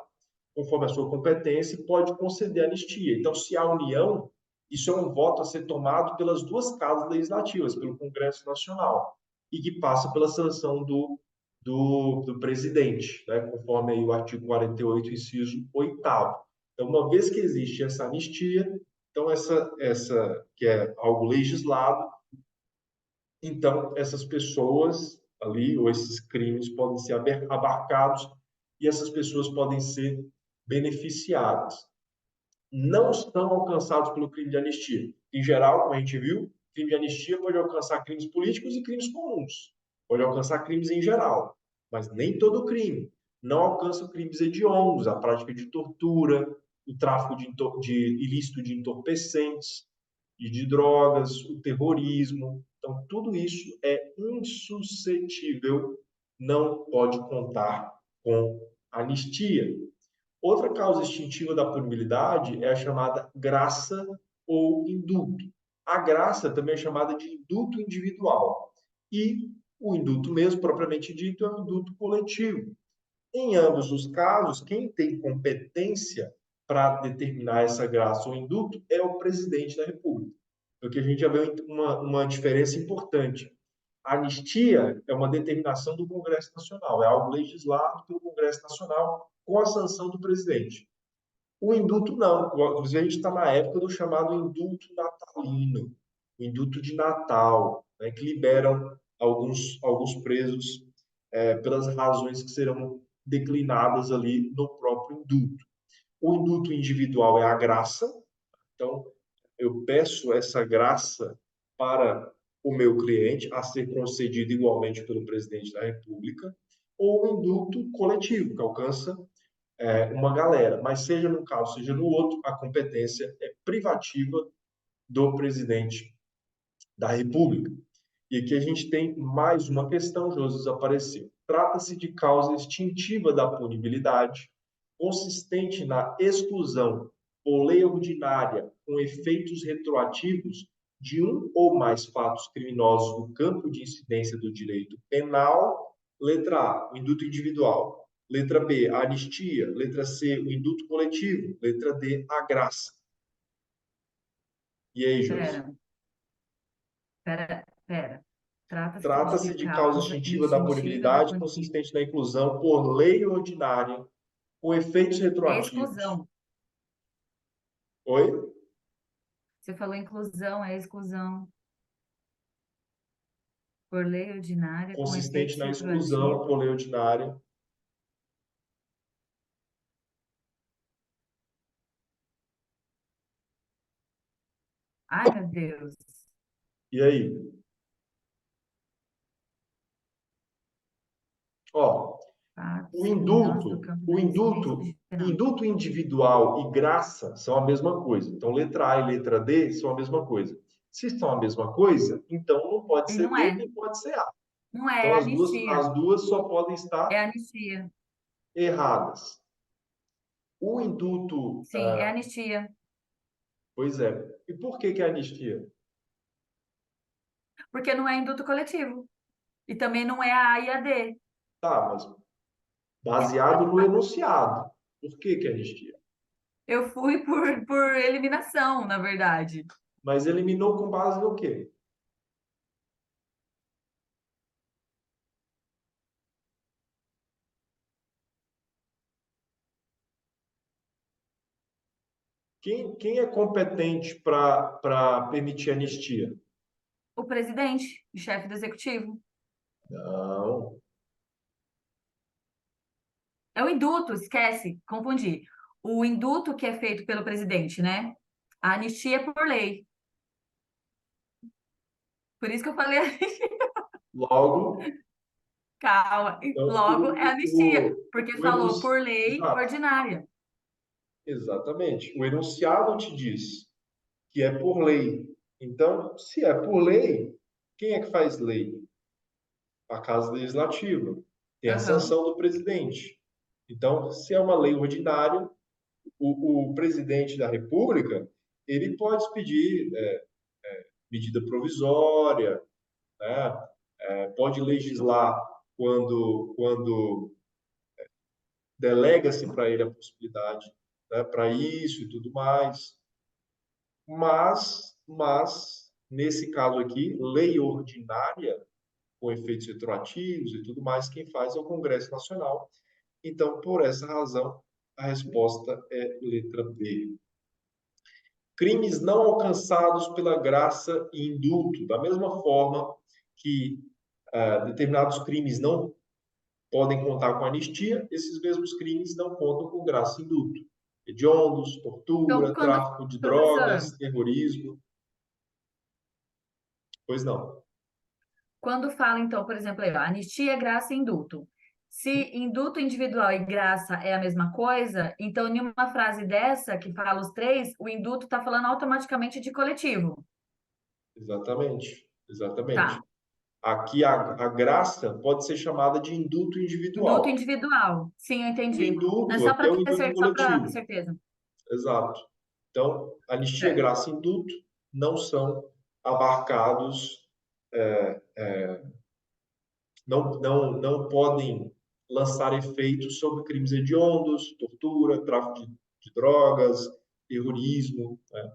conforme a sua competência, pode conceder anistia. Então, se a União, isso é um voto a ser tomado pelas duas casas legislativas, pelo Congresso Nacional, e que passa pela sanção do presidente, né, conforme aí o artigo 48, inciso 8º. Então, uma vez que existe essa anistia, então essa que é algo legislado, então essas pessoas ali, ou esses crimes, podem ser abarcados e essas pessoas podem ser beneficiadas. Não estão alcançados pelo crime de anistia. Em geral, como a gente viu, crime de anistia pode alcançar crimes políticos e crimes comuns. Pode alcançar crimes em geral, mas nem todo crime. Não alcança crimes hediondos, a prática de tortura, o tráfico de ilícito de entorpecentes e de drogas, o terrorismo. Então, tudo isso é insuscetível, não pode contar com anistia. Outra causa extintiva da punibilidade é a chamada graça ou indulto. A graça também é chamada de indulto individual. E o indulto mesmo, propriamente dito, é um indulto coletivo. Em ambos os casos, quem tem competência para determinar essa graça ou indulto é o presidente da República. Porque a gente já vê uma diferença importante. A anistia é uma determinação do Congresso Nacional, é algo legislado pelo Congresso Nacional com a sanção do presidente. O indulto não. Inclusive, a gente está na época do chamado indulto natalino, o indulto de Natal, né, que liberam alguns presos pelas razões que serão declinadas ali no próprio indulto. O indulto individual é a graça, então eu peço essa graça para o meu cliente a ser concedido igualmente pelo presidente da República, ou o indulto coletivo, que alcança uma galera, mas seja num caso, seja no outro, a competência é privativa do presidente da República. E aqui a gente tem mais uma questão, José, apareceu. Trata-se de causa extintiva da punibilidade, consistente na exclusão ou lei ordinária com efeitos retroativos de um ou mais fatos criminosos no campo de incidência do direito penal. Letra A, o indulto individual. Letra B, a anistia. Letra C, o indulto coletivo. Letra D, a graça. E aí, José? Pera, pera. Trata-se Trata-se de de causa causa extintiva da instintiva da punibilidade punibilidade. consistente na inclusão por lei ordinária com efeitos retroativos. Exclusão. Oi? Você falou inclusão, é exclusão por lei ordinária com Consistente efeitos na exclusão retroativos. por lei ordinária. Ai, meu Deus. E aí? Ó, Fatos o criminosos no indulto, campo o da incidência indulto, geral. indulto individual e graça são a mesma coisa. Então, letra A e letra D são a mesma coisa. Se são a mesma coisa, então não pode E ser não B é. nem pode ser A. Não é, Então, é as anistia. duas só podem estar É anistia. erradas. O indulto, Sim, é anistia. pois é. E por que é anistia? Porque não é indulto coletivo. E também não é a A e a D. Tá, mas baseado no enunciado. Por que é anistia? Eu fui por eliminação, na verdade. Mas eliminou com base no quê? Quem é competente para permitir anistia? O presidente, o chefe do executivo. Não. É o indulto, esquece, confundi. O indulto que é feito pelo presidente, né? A anistia é por lei. Por isso que eu falei, Logo, calma. então, Logo é anistia, porque o falou por enus... lei Exato. ordinária. Exatamente. O enunciado te diz que é por lei. Então, se é por lei, quem é que faz lei? A Casa Legislativa. Tem a Aham. sanção do presidente. Então, se é uma lei ordinária, o presidente da República ele pode pedir medida provisória, né? Pode legislar quando delega-se para ele a possibilidade, né, para isso e tudo mais. Mas, nesse caso aqui, lei ordinária, com efeitos retroativos e tudo mais, quem faz é o Congresso Nacional. Então, por essa razão, a resposta é letra B. Crimes não alcançados pela graça e indulto, da mesma forma que determinados crimes não podem contar com anistia, esses mesmos crimes não contam com graça e indulto. Hediondos, Então, tortura, quando, tráfico de professor, drogas, terrorismo. Pois não. quando fala, então, por exemplo, aí, ó, anistia, graça e indulto. Se indulto individual e graça é a mesma coisa, então, em uma frase dessa, que fala os três, o indulto está falando automaticamente de coletivo. Exatamente. Tá. Exatamente. Aqui a graça pode ser chamada de indulto Indulto individual. individual. Sim, eu O entendi. Não é indulto só aqui é para o ter indulto só para coletivo. certeza. Exato. Então, anistia, Certo. graça e indulto não são abarcados, não podem lançar efeitos sobre crimes hediondos, tortura, tráfico de drogas, terrorismo, né?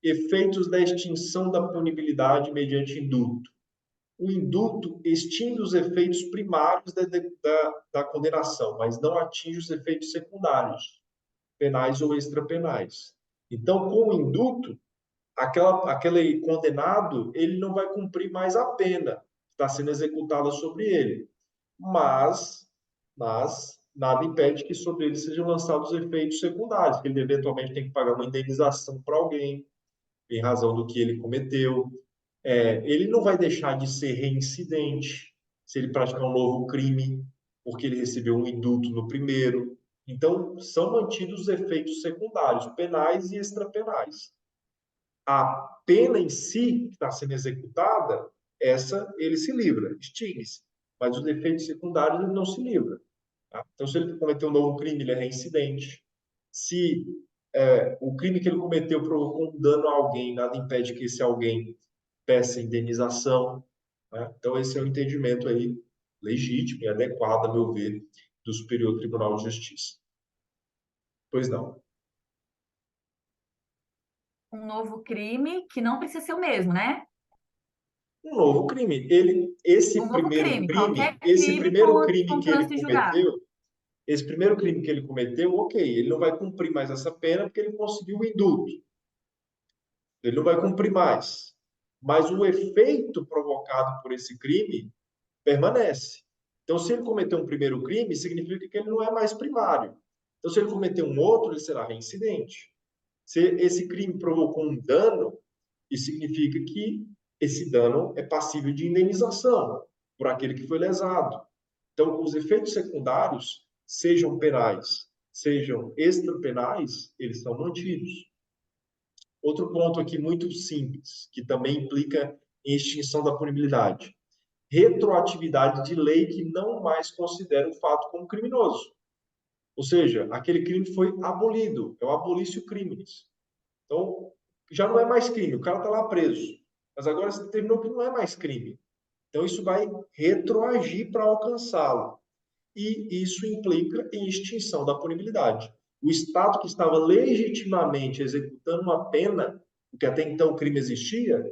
Efeitos da extinção da punibilidade mediante indulto. O indulto extingue os efeitos primários da condenação, mas não atinge os efeitos secundários, penais ou extrapenais. Então, com o indulto, aquele condenado ele não vai cumprir mais a pena que está sendo executada sobre ele, mas nada impede que sobre ele sejam lançados efeitos secundários, que ele eventualmente tem que pagar uma indenização para alguém em razão do que ele cometeu. Ele não vai deixar de ser reincidente se ele praticar um novo crime, porque ele recebeu um indulto no primeiro. Então, são mantidos os efeitos secundários, penais e extrapenais. A pena em si, que está sendo executada, essa ele se livra, extingue-se. Mas os efeitos secundários ele não se livra. Tá? Então, se ele cometeu um novo crime, ele é reincidente. Se o crime que ele cometeu provocou um dano a alguém, nada impede que esse alguém peça indenização. Né? Então, esse é o entendimento aí legítimo e adequado, a meu ver, do Superior Tribunal de Justiça. Pois não. Um novo crime que não precisa ser o mesmo, né? Um novo crime. Um novo crime, qualquer Esse crime primeiro crime com que ele trânsito em julgado. cometeu, esse primeiro crime que ele cometeu, ok, ele não vai cumprir mais essa pena porque ele conseguiu o indulto. Ele não vai cumprir mais. Mas o efeito provocado por esse crime permanece. Então, se ele cometeu um primeiro crime, significa que ele não é mais primário. Então, se ele cometer um outro, ele será reincidente. Se esse crime provocou um dano, isso significa que esse dano é passível de indenização por aquele que foi lesado. Então, os efeitos secundários, sejam penais, sejam extrapenais, eles são mantidos. Outro ponto aqui muito simples, que também implica em extinção da punibilidade. Retroatividade de lei que não mais considera o fato como criminoso. Ou seja, aquele crime foi abolido, é o abolício crimes. Então, já não é mais crime, o cara está lá preso. Mas agora se determinou que não é mais crime. Então, isso vai retroagir para alcançá-lo. E isso implica em extinção da punibilidade. O Estado que estava legitimamente executando uma pena, porque até então o crime existia,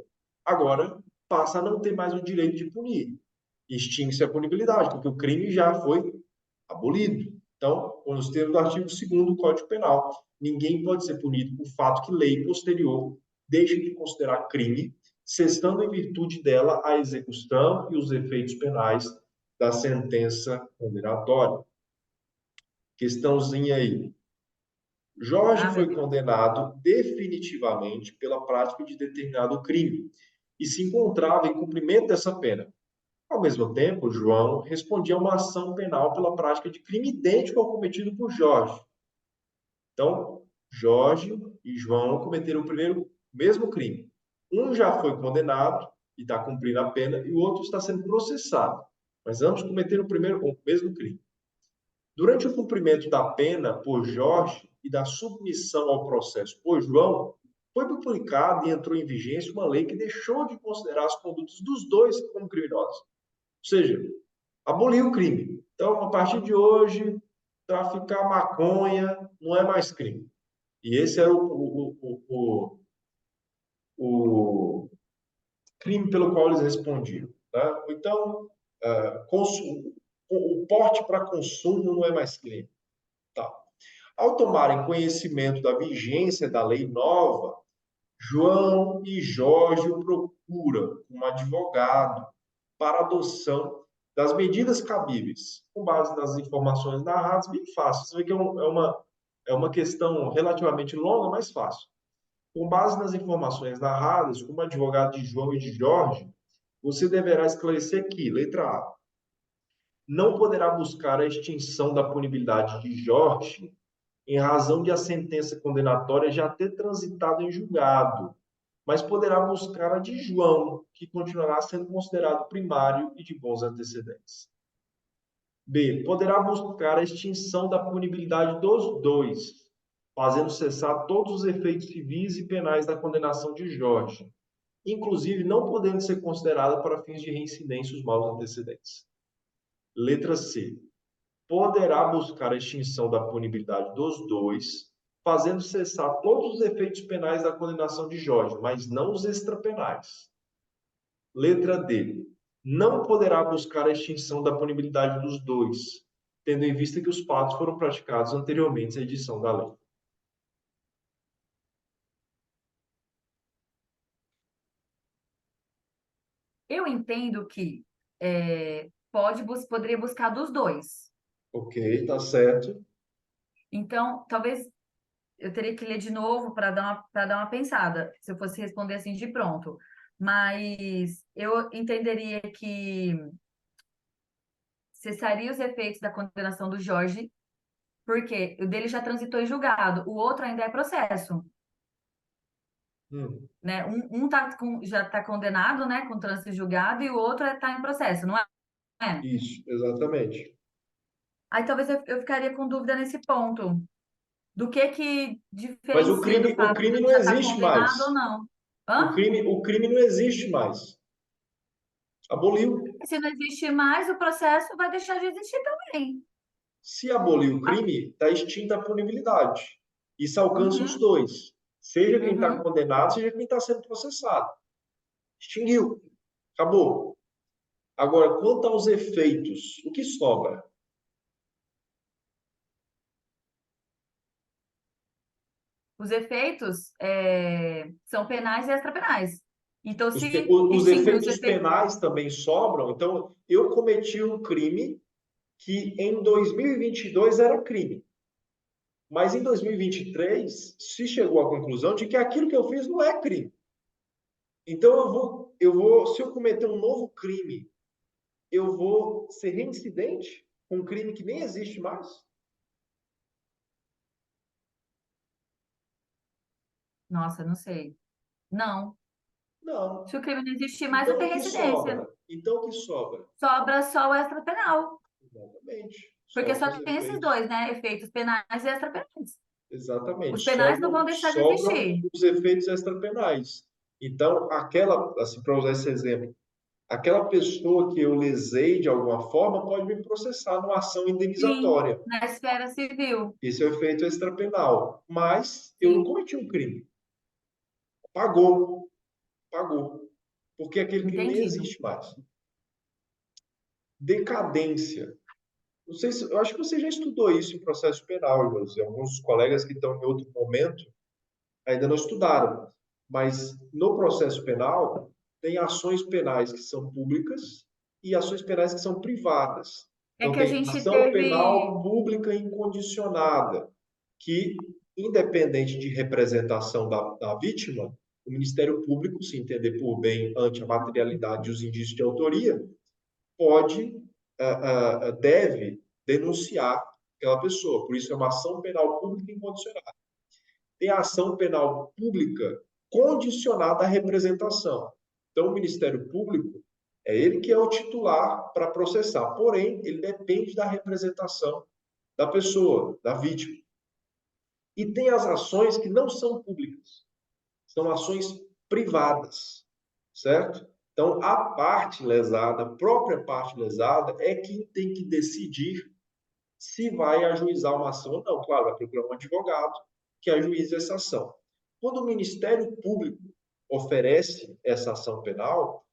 agora passa a não ter mais o direito de punir. Extingue-se a punibilidade, porque o crime já foi abolido. Então, nos termos do artigo 2º do Código Penal, ninguém pode ser punido por fato que lei posterior deixe de considerar crime, cessando em virtude dela a execução e os efeitos penais da sentença condenatória. Questãozinha aí. Jorge Ah, meu foi Deus. condenado definitivamente pela prática de determinado crime e se encontrava em cumprimento dessa pena. Ao mesmo tempo, João respondia a uma ação penal pela prática de crime idêntico ao cometido por Jorge. Então, Jorge e João cometeram o mesmo crime. Um já foi condenado e está cumprindo a pena, e o outro está sendo processado. Mas ambos cometeram o mesmo crime. Durante o cumprimento da pena por Jorge e da submissão ao processo por João, foi publicada e entrou em vigência uma lei que deixou de considerar as condutas dos dois como criminosas. Ou seja, aboliu o crime. Então, a partir de hoje, traficar maconha não é mais crime. E esse era o crime pelo qual eles respondiam. Tá? Então, o porte para consumo não é mais crime. Tá. Ao tomarem conhecimento da vigência da lei nova, João e Jorge o procuram um advogado para adoção das medidas cabíveis, com base nas informações narradas, bem fácil. Você vê que é uma questão relativamente longa, mas fácil. Com base nas informações narradas, como advogado de João e de Jorge, você deverá esclarecer que, letra A, não poderá buscar a extinção da punibilidade de Jorge em razão de a sentença condenatória já ter transitado em julgado, mas poderá buscar a de João, que continuará sendo considerado primário e de bons antecedentes. B. Poderá buscar a extinção da punibilidade dos dois, fazendo cessar todos os efeitos civis e penais da condenação de Jorge, inclusive não podendo ser considerada para fins de reincidência os maus antecedentes. Letra C. Poderá buscar a extinção da punibilidade dos dois, fazendo cessar todos os efeitos penais da condenação de Jorge, mas não os extrapenais. Letra D. Não poderá buscar a extinção da punibilidade dos dois, tendo em vista que os fatos foram praticados anteriormente à edição da lei. Eu entendo que poderia buscar dos dois. Ok, tá certo. Então, talvez eu teria que ler de novo para dar uma pensada, se eu fosse responder assim de pronto. Mas eu entenderia que cessaria os efeitos da condenação do Jorge, porque o dele já transitou em julgado, o outro ainda é processo, Hum, né? Já está condenado, né, com trânsito em julgado, e o outro está em processo, não é? isso, exatamente. Aí talvez eu ficaria com dúvida nesse ponto, do que Mas diferencia do o fato crime dele não já estar existe condenado ou mais. não. Hã? O crime não existe mais. Aboliu. Se não existe mais, o processo vai deixar de existir também. Se abolir o Ah, crime, está extinta a punibilidade. Isso alcança os uhum, dois. Seja quem está uhum. condenado, seja quem está sendo processado. Extinguiu. Acabou. Agora, quanto aos efeitos, o que sobra? Os efeitos são penais e extrapenais. Então, se Os extinguir os efeitos efeitos. penais também sobram. Então, eu cometi um crime que em 2022 era crime. Mas em 2023 se chegou à conclusão de que aquilo que eu fiz não é crime. Então se eu cometer um novo crime, eu vou ser reincidente com um crime que nem existe mais? Nossa, não sei. Não. Não. Se o crime não existir mais, não Então tem o que reincidência. sobra? Então o que sobra? Sobra só o extrapenal. Exatamente. Porque Sobram só os tem esses efeitos. dois, né? Efeitos penais e extrapenais. Exatamente. Os penais não vão deixar de Sobram existir. os efeitos extrapenais. Então, assim, para usar esse exemplo, aquela pessoa que eu lesei de alguma forma pode me processar numa ação Sim, indenizatória. na esfera civil. Esse é o efeito extrapenal. Mas eu não Sim, cometi um crime. Pagou, pagou. Porque aquele crime nem entendido. existe mais. Decadência. Não sei se, eu acho que você já estudou isso em processo penal, José. Alguns colegas que estão em outro momento ainda não estudaram. Mas no processo penal, tem ações penais que são públicas e ações penais que são privadas. É Então, que a tem gente ação teve. penal pública incondicionada, que, independente de representação da vítima, o Ministério Público, se entender por bem ante a materialidade e os indícios de autoria, pode, deve denunciar aquela pessoa. Por isso é uma ação penal pública incondicionada. Tem a ação penal pública condicionada à representação. Então, o Ministério Público é ele que é o titular para processar, porém, ele depende da representação da pessoa, da vítima. E tem as ações que não são públicas, são ações privadas, certo? Então, a parte lesada, a própria parte lesada, é quem tem que decidir se vai ajuizar uma ação ou não. Claro, vai procurar um advogado que ajuize essa ação. Quando o Ministério Público oferece essa ação penal,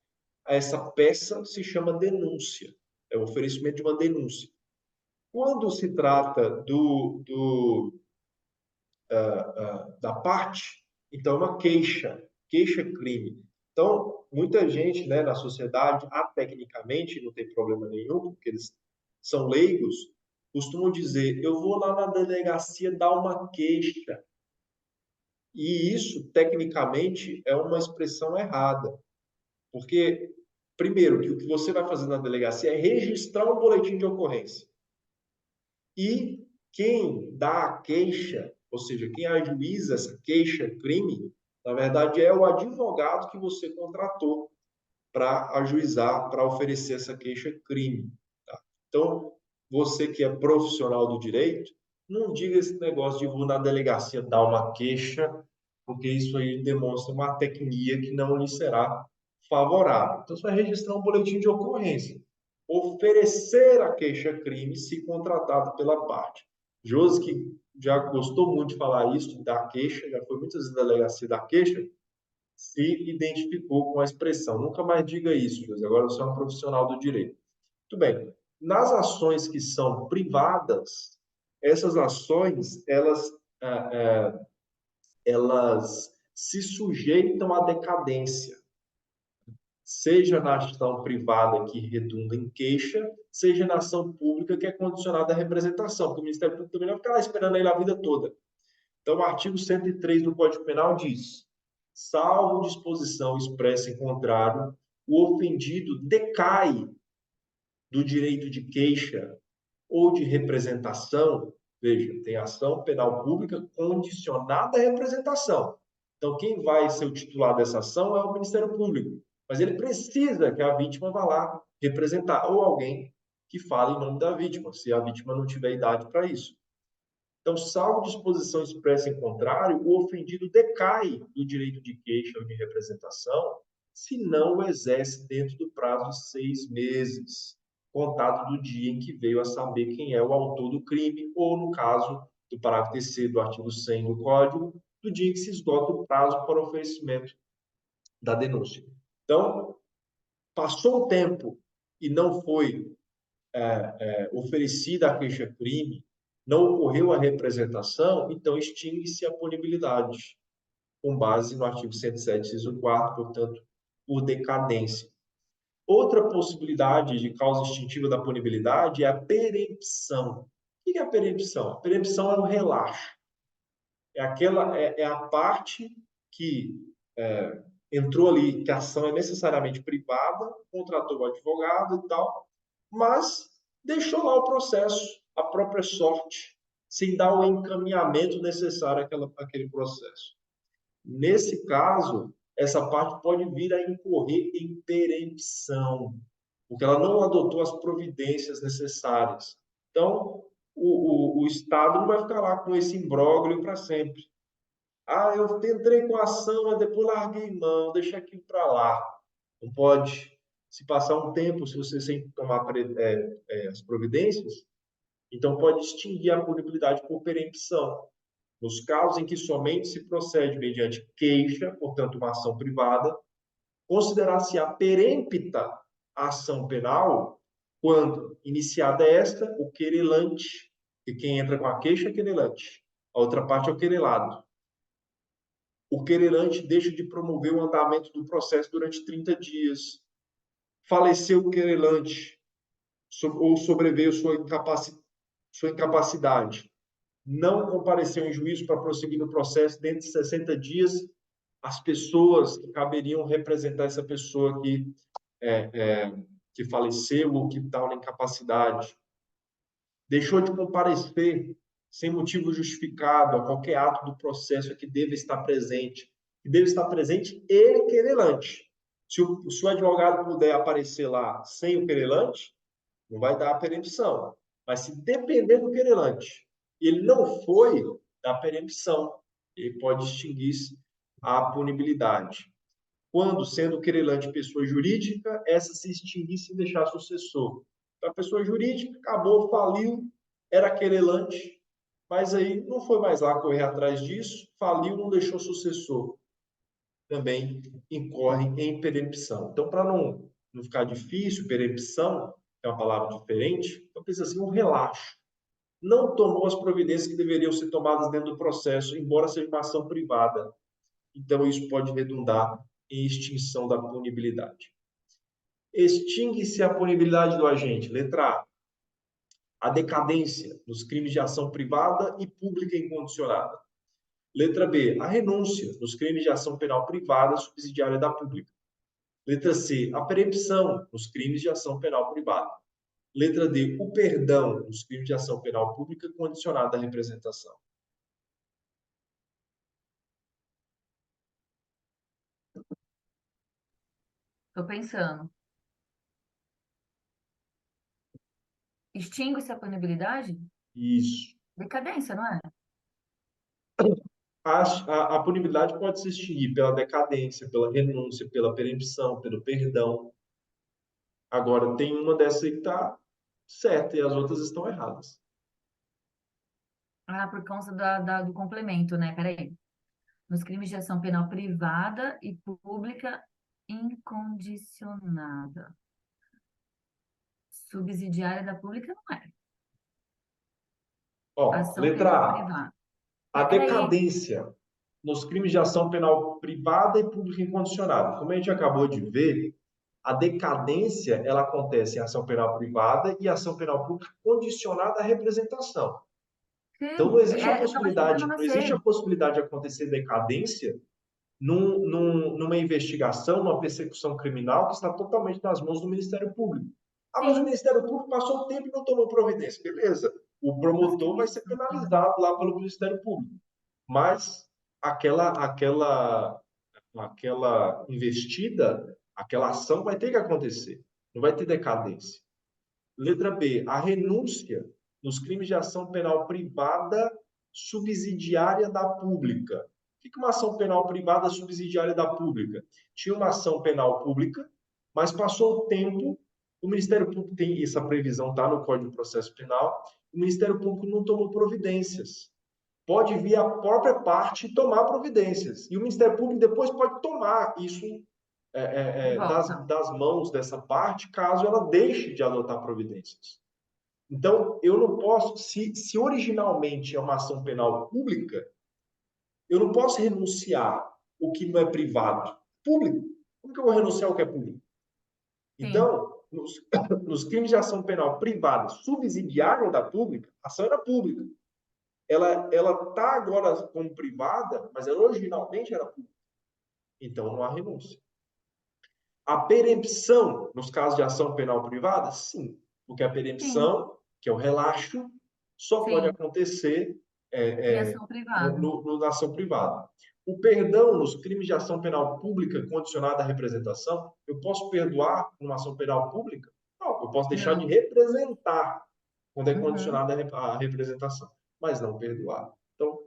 essa peça se chama denúncia, é o oferecimento de uma denúncia. Quando se trata da parte, então é uma queixa-crime. Então, muita gente, né, na sociedade, tecnicamente, não tem problema nenhum, porque eles são leigos, costumam dizer, eu vou lá na delegacia dar uma queixa. E isso, tecnicamente, é uma expressão errada. Porque, primeiro, que o que você vai fazer na delegacia é registrar um boletim de ocorrência. E quem dá a queixa, ou seja, quem ajuiza essa queixa-crime, na verdade é o advogado que você contratou para ajuizar, para oferecer essa queixa-crime. Tá? Então, você que é profissional do direito, não diga esse negócio de vou na delegacia dar uma queixa, porque isso aí demonstra uma tecnia que não lhe será favorável. Então, você vai registrar um boletim de ocorrência, oferecer a queixa-crime se contratado pela parte. Josi, que já gostou muito de falar isso, da queixa, já foi muitas vezes na delegacia da queixa, se identificou com a expressão. Nunca mais diga isso, Josi, agora você é um profissional do direito. Muito bem. Nas ações que são privadas, essas ações, elas se sujeitam à decadência, seja na ação privada que redunda em queixa, seja na ação pública que é condicionada à representação, porque o Ministério Público também não vai ficar lá esperando ele a vida toda. Então, o artigo 103 do Código Penal diz: salvo disposição expressa em contrário, o ofendido decai do direito de queixa ou de representação. Veja, tem ação penal pública condicionada à representação. Então, quem vai ser o titular dessa ação é o Ministério Público. Mas ele precisa que a vítima vá lá representar, ou alguém que fale em nome da vítima, se a vítima não tiver idade para isso. Então, salvo disposição expressa em contrário, o ofendido decai do direito de queixa ou de representação se não o exerce dentro do prazo de 6 meses, contado do dia em que veio a saber quem é o autor do crime, ou, no caso do parágrafo 3º do artigo 100 do Código, do dia em que se esgota o prazo para oferecimento da denúncia. Então, passou o tempo e não foi oferecida a queixa-crime, não ocorreu a representação, então extingue-se a punibilidade, com base no artigo 107, inciso 4º, portanto, por decadência. Outra possibilidade de causa extintiva da punibilidade é a perempção. O que é a perempção? A perempção é um relaxo. É a parte que entrou ali, que a ação é necessariamente privada, contratou o advogado e tal, mas deixou lá o processo, a própria sorte, sem dar o encaminhamento necessário àquele processo. Nesse caso, essa parte pode vir a incorrer em perempção, porque ela não adotou as providências necessárias. Então, o Estado não vai ficar lá com esse imbróglio para sempre. Eu entrei com a ação, mas depois larguei mão, deixei aquilo para lá. Não pode. Se passar um tempo, se você sem tomar as providências, então pode extinguir a punibilidade por perempção. Nos casos em que somente se procede mediante queixa, portanto, uma ação privada, considerar-se-á perempta a ação penal quando, iniciada esta, o querelante, e quem entra com a queixa é querelante, a outra parte é o querelado. O querelante deixa de promover o andamento do processo durante 30 dias. Faleceu o querelante ou sobreveio sua incapacidade. Não compareceu em juízo para prosseguir no processo dentro de 60 dias. As pessoas que caberiam representar essa pessoa que faleceu ou que está na incapacidade deixou de comparecer sem motivo justificado a qualquer ato do processo que deve estar presente. E deve estar presente ele, querelante. Se o advogado puder aparecer lá sem o querelante, não vai dar a perempção. Mas se depender do querelante, ele não foi, dá perempção. Ele pode extinguir a punibilidade. Quando, sendo o querelante pessoa jurídica, essa se extinguisse e deixar sucessor. Então, a pessoa jurídica acabou, faliu, era querelante, mas aí não foi mais lá correr atrás disso, faliu, não deixou sucessor. Também incorre em perempção. Então, para não ficar difícil, perempção é uma palavra diferente, então precisa assim um relaxo. Não tomou as providências que deveriam ser tomadas dentro do processo, embora seja uma ação privada. Então, isso pode redundar em extinção da punibilidade. Extingue-se a punibilidade do agente. Letra A decadência nos crimes de ação privada e pública incondicionada. Letra B, a renúncia nos crimes de ação penal privada subsidiária da pública. Letra C, a perempção nos crimes de ação penal privada. Letra D, o perdão nos crimes de ação penal pública condicionada à representação. Estou pensando. Extingue-se a punibilidade? Isso. Decadência, não é? A punibilidade pode se extinguir pela decadência, pela renúncia, pela perempção, pelo perdão. Agora, tem uma dessas aí que está certa e as outras estão erradas. Ah, por causa do complemento, né? Peraí. Nos crimes de ação penal privada e pública incondicionada. Subsidiária da pública não é. Ó, Ação letra penal A. privada. A Peraí. decadência nos crimes de ação penal privada e pública incondicionada. Como a gente acabou de ver, a decadência ela acontece em ação penal privada e ação penal pública condicionada à representação. Então Sim, eu estava explicando não existe você. a possibilidade de acontecer decadência numa investigação, numa persecução criminal que está totalmente nas mãos do Ministério Público. Ah, mas o Sim. Ministério Público passou o tempo e não tomou providência. Beleza. O promotor vai ser penalizado lá pelo Ministério Público. Mas aquela investida, aquela ação vai ter que acontecer. Não vai ter decadência. Letra B, a renúncia nos crimes de ação penal privada subsidiária da pública. O que é uma ação penal privada subsidiária da pública? Tinha uma ação penal pública, mas passou o tempo, o Ministério Público tem essa previsão, está no Código de Processo Penal, o Ministério Público não tomou providências. Pode vir a própria parte tomar providências. E o Ministério Público depois pode tomar isso De volta. das mãos dessa parte, caso ela deixe de adotar providências. Então, eu não posso, se originalmente é uma ação penal pública, eu não posso renunciar o que não é privado. Público. Como que eu vou renunciar o que é público? Sim. Então, nos crimes de ação penal privada subsidiária da pública, a ação era pública. Ela está agora como privada, mas ela originalmente era pública. Então, não há renúncia. A perempção, nos casos de ação penal privada, sim. Porque a Sim. perempção, que é o relaxo, só pode Sim. acontecer Em ação privada. na ação privada. O perdão nos crimes de ação penal pública condicionada à representação, eu posso perdoar numa ação penal pública? Não, eu posso deixar de Não. representar quando é Uhum. condicionada à representação, mas não perdoar. Então,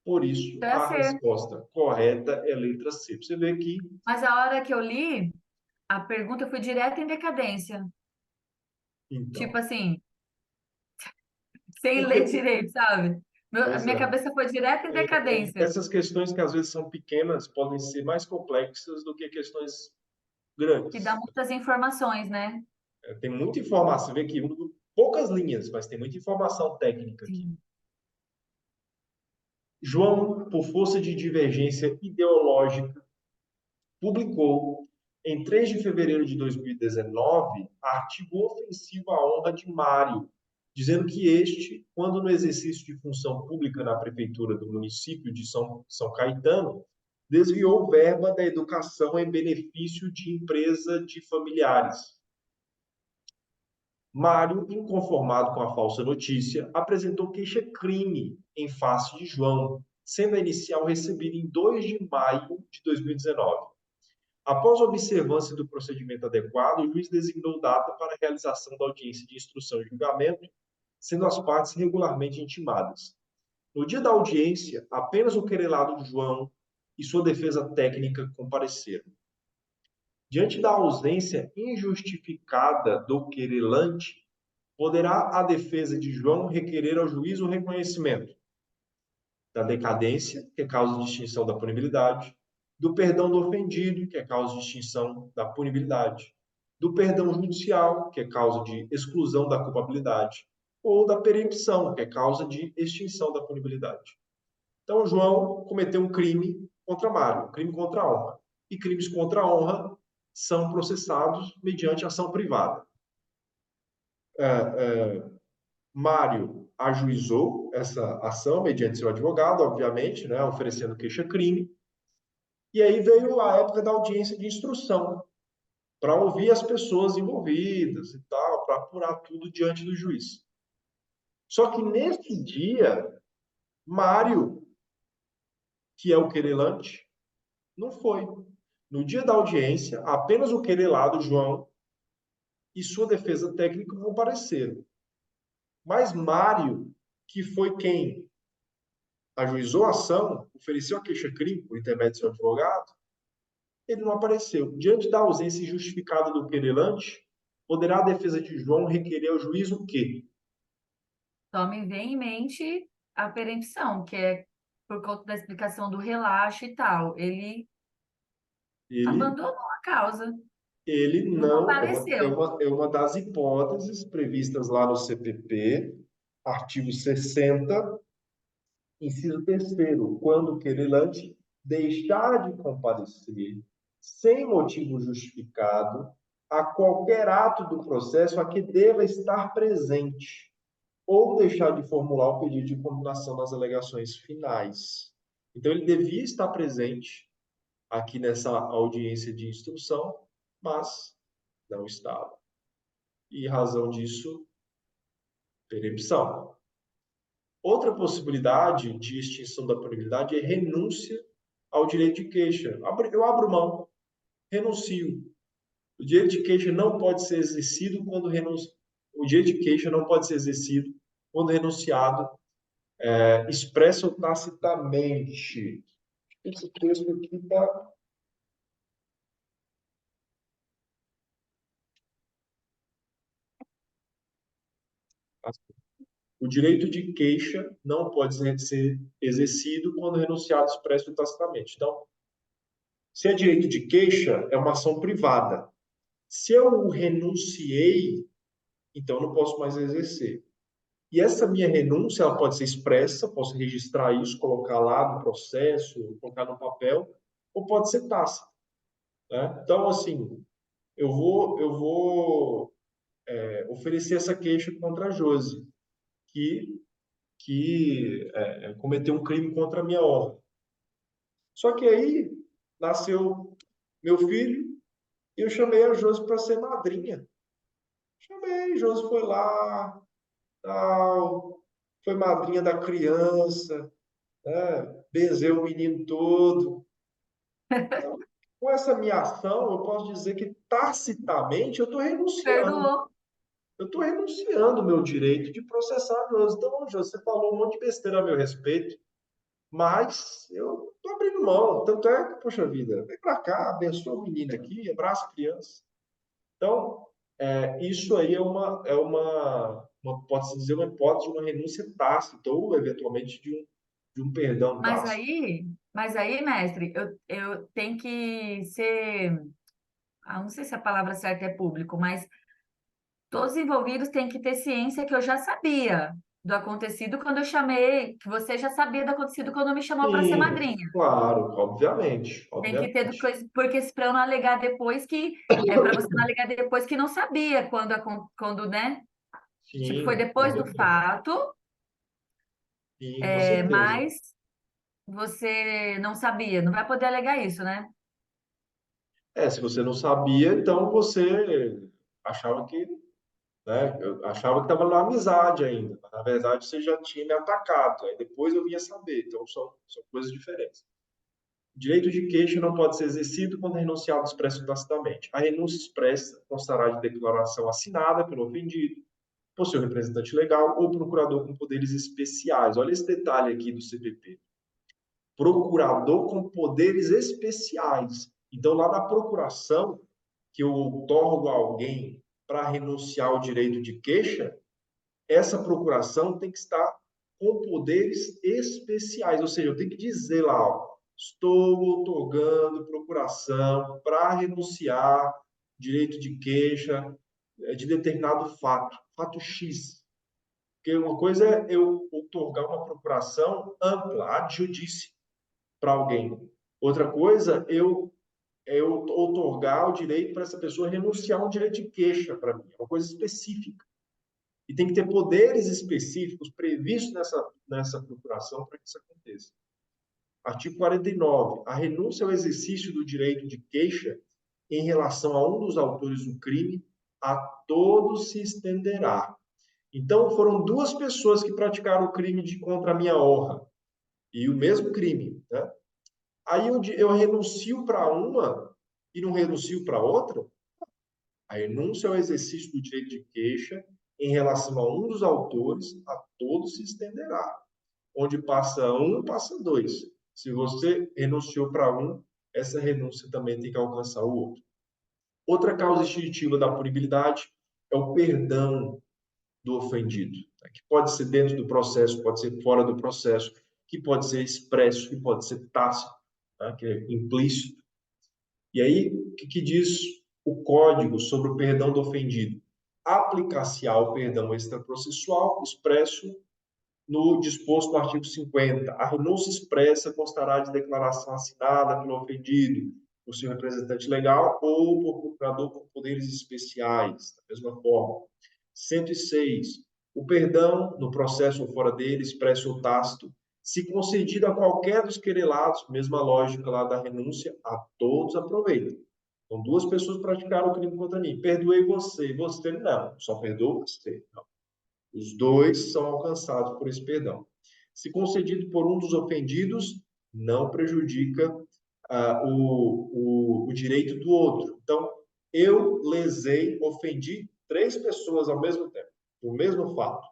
por isso, Então é a ser. resposta correta é letra C. Você vê que, Mas a hora que eu li, a pergunta foi direto em decadência. Tipo então, assim, sem ler porque, direito, sabe? A pois minha é, cabeça foi direto em decadência. essas questões que às vezes são pequenas podem ser mais complexas do que questões Que dá grandes. muitas informações, né? Tem muita informação, você vê aqui, poucas linhas, mas tem muita informação técnica aqui. Sim. João, por força de divergência ideológica, publicou, em 3 de fevereiro de 2019, artigo ofensivo à honra de Mário, dizendo que este, quando no exercício de função pública na prefeitura do município de São Caetano, desviou verba da educação em benefício de empresa de familiares. Mário, inconformado com a falsa notícia, apresentou queixa-crime em face de João, sendo a inicial recebida em 2 de maio de 2019. Após a observância do procedimento adequado, o juiz designou data para a realização da audiência de instrução e julgamento, sendo as partes regularmente intimadas. No dia da audiência, apenas o querelado João e sua defesa técnica compareceram. Diante da ausência injustificada do querelante, poderá a defesa de João requerer ao juiz o reconhecimento da decadência, que é causa de extinção da punibilidade, do perdão do ofendido, que é causa de extinção da punibilidade, do perdão judicial, que é causa de exclusão da culpabilidade, ou da perempção, que é causa de extinção da punibilidade. Então, João cometeu um crime contra Mário, um crime contra a honra. E crimes contra a honra são processados mediante ação privada. Mário ajuizou essa ação mediante seu advogado, obviamente, né, oferecendo queixa-crime. E aí veio a época da audiência de instrução, para ouvir as pessoas envolvidas e tal, para apurar tudo diante do juiz. Só que nesse dia, Mário, que é o querelante, não foi. No dia da audiência, apenas o querelado, João, e sua defesa técnica compareceram. Mas Mário, que foi quem ajuizou a ação, ofereceu a queixa-crime por intermédio de seu advogado, ele não apareceu. Diante da ausência injustificada do querelante, poderá a defesa de João requerer ao juiz o quê? Só me vem em mente a perempção, que é por conta da explicação do relaxo e tal. Ele Ele, abandonou a causa, ele não não, compareceu. é uma das hipóteses previstas lá no CPP, artigo 60, inciso terceiro, quando o querelante deixar de comparecer sem motivo justificado a qualquer ato do processo a que deva estar presente ou deixar de formular o pedido de combinação das alegações finais. Então, ele devia estar presente aqui nessa audiência de instrução, mas não estava. E em razão disso, perempção. Outra possibilidade de extinção da punibilidade é renúncia ao direito de queixa. Eu abro mão, renuncio. O direito de queixa não pode ser exercido quando O direito de queixa não pode ser exercido quando renunciado expressa ou tacitamente. Esse texto aqui está. O direito de queixa não pode ser exercido quando renunciado expresso ou tacitamente. Então, se é direito de queixa, é uma ação privada. Se eu renunciei, então não posso mais exercer. E essa minha renúncia, ela pode ser expressa, posso registrar isso, colocar lá no processo, colocar no papel, ou pode ser tácita, né? Então, assim, eu vou oferecer essa queixa contra a Josi, que cometeu um crime contra a minha honra. Só que aí nasceu meu filho e eu chamei a Josi para ser madrinha. Chamei, Josi foi lá, tal, foi madrinha da criança, né? Benzeu o menino todo. Então, com essa minha ação, eu posso dizer que tacitamente eu estou renunciando. Perdoou. Eu estou renunciando o meu direito de processar a Josi. Então, Josi, você falou um monte de besteira a meu respeito, mas eu estou abrindo mão. Tanto é que, poxa vida, vem para cá, abençoa o menino aqui, abraça a criança. Então, isso aí pode-se dizer, uma hipótese de uma renúncia tácita ou, eventualmente, de um perdão tácito. Mas aí, mestre, eu tenho que ser, não sei se a palavra certa é público, mas todos os envolvidos têm que ter ciência que eu já sabia do acontecido quando eu chamei, que você já sabia do acontecido quando me chamou para ser Sim, madrinha. claro, obviamente, Tem que ter, obviamente. porque para eu não alegar depois que, é para você não alegar depois que não sabia quando, né? Tipo, foi Sim, com depois do certeza. fato, Sim, com certeza. mas você não sabia, não vai poder alegar isso, né? Se você não sabia, então você achava que né? Eu achava que estava na amizade ainda, mas na verdade você já tinha me atacado. Aí depois eu vinha saber. Então são coisas diferentes. O direito de queixa não pode ser exercido quando renunciado expresso tacitamente. A renúncia expressa constará de declaração assinada pelo ofendido, por seu representante legal ou procurador com poderes especiais. Olha esse detalhe aqui do CPP. Procurador com poderes especiais. Então, lá na procuração, que eu outorgo a alguém para renunciar ao direito de queixa, essa procuração tem que estar com poderes especiais, ou seja, eu tenho que dizer lá, ó, estou outorgando procuração para renunciar direito de queixa de determinado fato, fato X. Porque uma coisa é eu outorgar uma procuração ampla, ad judice, para alguém. Outra coisa é eu outorgar o direito para essa pessoa renunciar a um direito de queixa para mim, é uma coisa específica. E tem que ter poderes específicos previstos nessa procuração para que isso aconteça. Artigo 49. A renúncia ao exercício do direito de queixa em relação a um dos autores do crime, a todos se estenderá. Então, foram duas pessoas que praticaram o crime contra a minha honra, e o mesmo crime, né? Aí eu renuncio para uma e não renuncio para outra? A renúncia ao exercício do direito de queixa em relação a um dos autores, a todos se estenderá. Onde passa um, passa dois. Se você renunciou para um, essa renúncia também tem que alcançar o outro. Outra causa instintiva da punibilidade é o perdão do ofendido, que pode ser dentro do processo, pode ser fora do processo, que pode ser expresso, que pode ser tácito, que é implícito. E aí, o que diz o Código sobre o perdão do ofendido? Aplicar-se ao perdão extraprocessual expresso no disposto no artigo 50. A renúncia expressa constará de declaração assinada pelo ofendido, por seu representante legal ou por procurador com poderes especiais, da mesma forma. 106. O perdão, no processo ou fora dele, expresso ou tácito, se concedido a qualquer dos querelados, mesma lógica lá da renúncia, a todos aproveita. Então, duas pessoas praticaram o crime contra mim. Perdoei você, você não. Só perdoa você. Não. Os dois são alcançados por esse perdão. Se concedido por um dos ofendidos, não prejudica o direito do outro. Então, eu lesei, ofendi três pessoas ao mesmo tempo, o mesmo fato.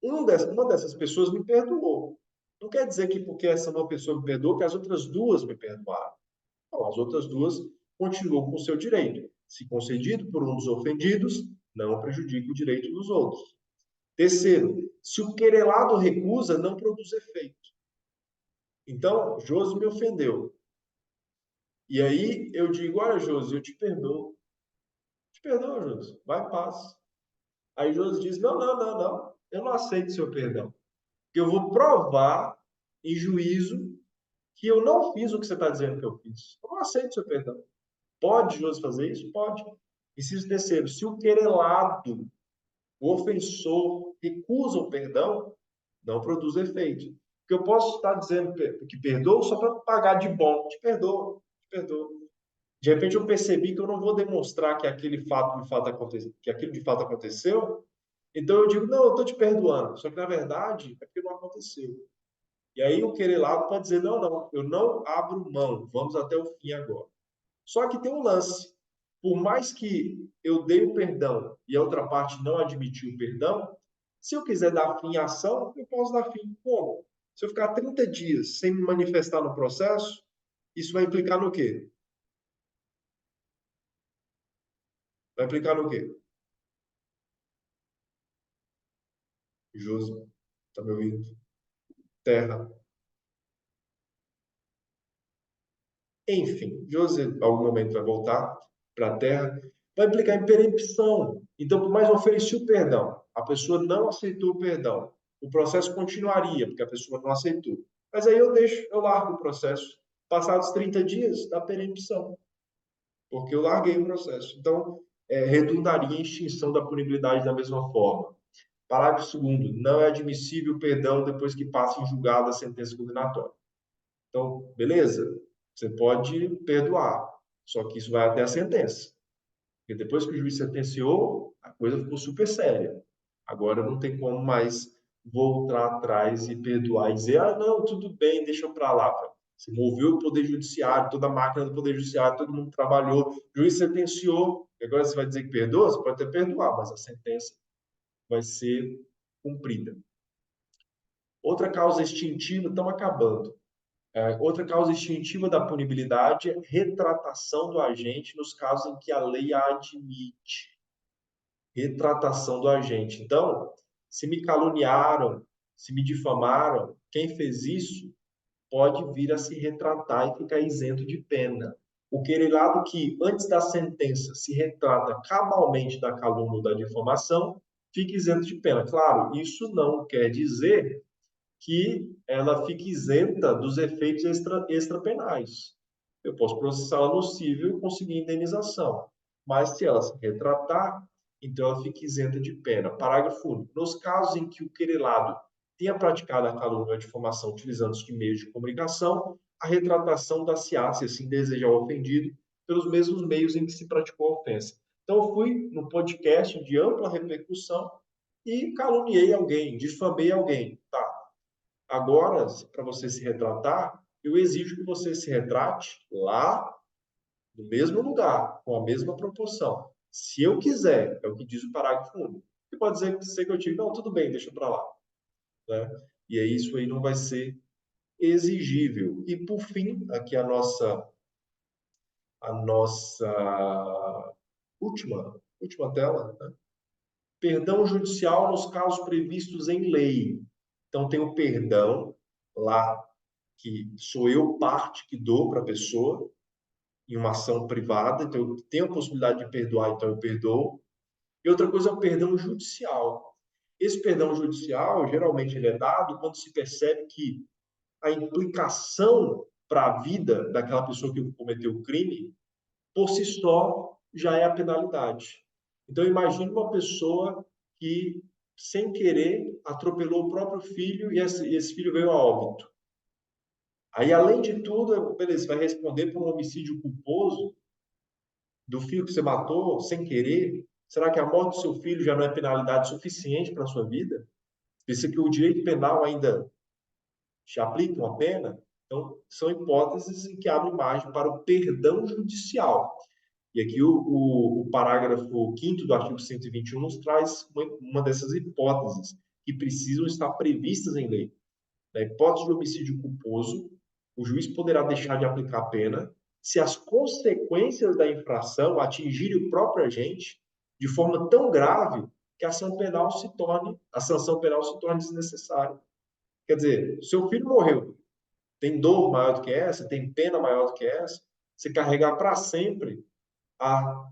Uma dessas pessoas me perdoou. Não quer dizer que porque essa uma pessoa me perdoou, que as outras duas me perdoaram. Não, as outras duas continuam com o seu direito. Se concedido por um dos ofendidos, não prejudica o direito dos outros. Terceiro, se o querelado recusa, não produz efeito. Então, Josi me ofendeu. E aí eu digo, olha, Josi, eu te perdoo. Te perdoo, Josi, vai em paz. Aí Josi diz, não, não, não, não, eu não aceito seu perdão. Porque eu vou provar em juízo que eu não fiz o que você está dizendo que eu fiz. Eu não aceito seu perdão. Pode Josi fazer isso? Pode. Inciso terceiro, se o querelado, o ofensor, recusa o perdão, não produz efeito. Porque eu posso estar dizendo que perdoo só para pagar de bom. Te perdoo, te perdoo. De repente eu percebi que eu não vou demonstrar que aquele fato de fato aconteceu, que aquilo de fato aconteceu. Então eu digo, não, eu estou te perdoando. Só que na verdade é porque não aconteceu. E aí o querelado pode dizer, não, não, eu não abro mão, vamos até o fim agora. Só que tem um lance. Por mais que eu dei o perdão e a outra parte não admitiu o perdão, se eu quiser dar fim à ação, eu posso dar fim. Como? Se eu ficar 30 dias sem me manifestar no processo, isso vai implicar no quê? Vai implicar no quê? Josi, tá me ouvindo? Terra. Enfim, Josi, em algum momento vai voltar para a Terra, vai implicar em perempção. Então, por mais ofereci o perdão, a pessoa não aceitou o perdão, o processo continuaria, porque a pessoa não aceitou. Mas aí eu largo o processo. Passados 30 dias, dá perempção, porque eu larguei o processo. Então, redundaria em extinção da punibilidade da mesma forma. Parágrafo 2º. Não é admissível o perdão depois que passa em julgado a sentença condenatória. Então, beleza? Você pode perdoar, só que isso vai até a sentença. Porque depois que o juiz sentenciou, a coisa ficou super séria. Agora não tem como mais voltar atrás e perdoar e dizer, ah, não, tudo bem, deixa para lá. Você moveu o Poder Judiciário, toda a máquina do Poder Judiciário, todo mundo trabalhou, o juiz sentenciou, e agora você vai dizer que perdoa? Você pode até perdoar, mas a sentença vai ser cumprida. Outra causa extintiva, estão acabando. Outra causa extintiva da punibilidade é retratação do agente nos casos em que a lei a admite. Retratação do agente. Então, se me caluniaram, se me difamaram, quem fez isso pode vir a se retratar e ficar isento de pena. O querelado que, antes da sentença, se retrata cabalmente da calúnia ou da difamação, fica isento de pena. Claro, isso não quer dizer que ela fique isenta dos efeitos extrapenais. Eu posso processá-la no cível e conseguir indenização. Mas se ela se retratar, então ela fica isenta de pena. Parágrafo único. Nos casos em que o querelado tenha praticado a calúnia ou a difamação utilizando os meios de comunicação, a retratação da-se-á, se assim desejar o ofendido, pelos mesmos meios em que se praticou a ofensa. Então, eu fui no podcast de ampla repercussão e caluniei alguém, difamei alguém. Tá. Agora, para você se retratar, eu exijo que você se retrate lá, no mesmo lugar, com a mesma proporção. Se eu quiser, é o que diz o parágrafo único. Você pode dizer que eu tive, não, tudo bem, deixa para lá. Né? E aí isso aí não vai ser exigível. E por fim, aqui a nossa última tela, né? Perdão judicial nos casos previstos em lei. Então tem o perdão lá, que sou eu parte que dou para a pessoa em uma ação privada, então eu tenho a possibilidade de perdoar, então eu perdoo. E outra coisa é o perdão judicial. Esse perdão judicial, geralmente, ele é dado quando se percebe que a implicação para a vida daquela pessoa que cometeu o crime, por si só, já é a penalidade. Então, imagine uma pessoa que, sem querer, atropelou o próprio filho e esse filho veio a óbito. Aí, além de tudo, beleza, você vai responder por um homicídio culposo do filho que você matou sem querer. Será que a morte do seu filho já não é penalidade suficiente para a sua vida? Pensa que o direito penal ainda te aplica uma pena? Então, são hipóteses em que abrem margem para o perdão judicial. E aqui o parágrafo 5º do artigo 121 nos traz uma dessas hipóteses que precisam estar previstas em lei. Na hipótese de homicídio culposo, o juiz poderá deixar de aplicar a pena se as consequências da infração atingirem o próprio agente de forma tão grave que a sanção penal se torne desnecessária. Quer dizer, seu filho morreu, tem dor maior do que essa, tem pena maior do que essa, você carregar para sempre a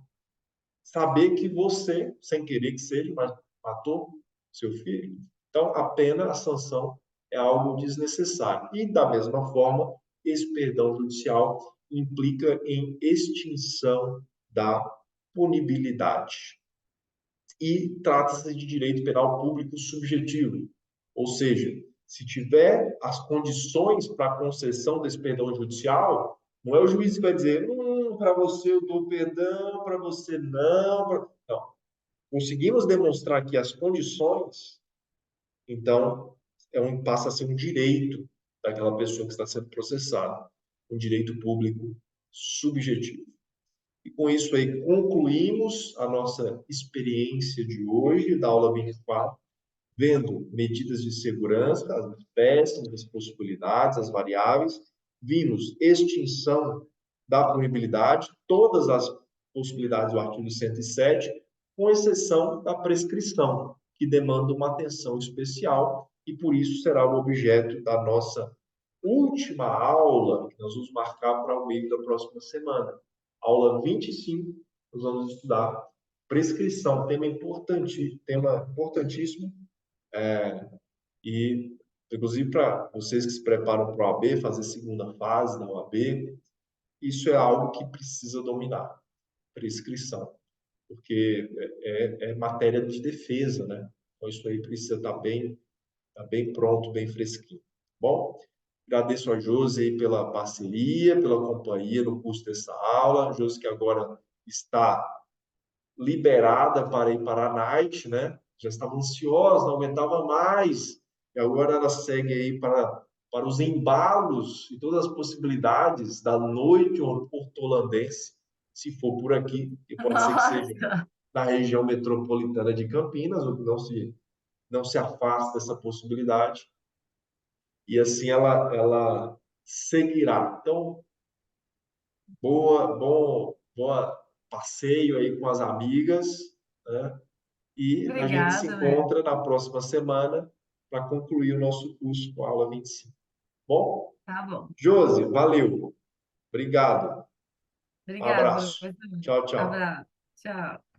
saber que você, sem querer que seja, mas matou seu filho. Então, a pena, a sanção é algo desnecessário. E, da mesma forma, esse perdão judicial implica em extinção da punibilidade. E trata-se de direito penal público subjetivo, ou seja, se tiver as condições para a concessão desse perdão judicial, não é o juiz que vai dizer, para você eu dou perdão, para você não. Não. Conseguimos demonstrar aqui as condições, então passa a ser um direito daquela pessoa que está sendo processada, um direito público subjetivo. E com isso aí concluímos a nossa experiência de hoje, da aula 24, vendo medidas de segurança, as espécies, as possibilidades, as variáveis, vimos extinção da punibilidade, todas as possibilidades do artigo 107, com exceção da prescrição, que demanda uma atenção especial e por isso será o objeto da nossa última aula, que nós vamos marcar para o meio da próxima semana. Aula 25, nós vamos estudar prescrição, tema importantíssimo, e inclusive para vocês que se preparam para o OAB, fazer segunda fase da OAB, isso é algo que precisa dominar, prescrição, porque é matéria de defesa, né? Então isso aí precisa estar bem pronto, bem fresquinho. Bom, agradeço a Josi pela parceria, pela companhia no curso dessa aula. Josi que agora está liberada para ir para a night, né? Já estava ansiosa, não aguentava mais. E agora ela segue aí para os embalos e todas as possibilidades da noite horto-holandense, se for por aqui, e pode ser que seja Nossa! na região metropolitana de Campinas, o que não se afasta dessa possibilidade. E assim ela seguirá. Então, boa passeio aí com as amigas, né? E a gente se Obrigada, né? encontra na próxima semana para concluir o nosso curso com a aula 25. Bom, Tá bom. Josi, valeu. Obrigado. Um Obrigada, abraço. professor. Tchau, tchau. Abraço. Tchau.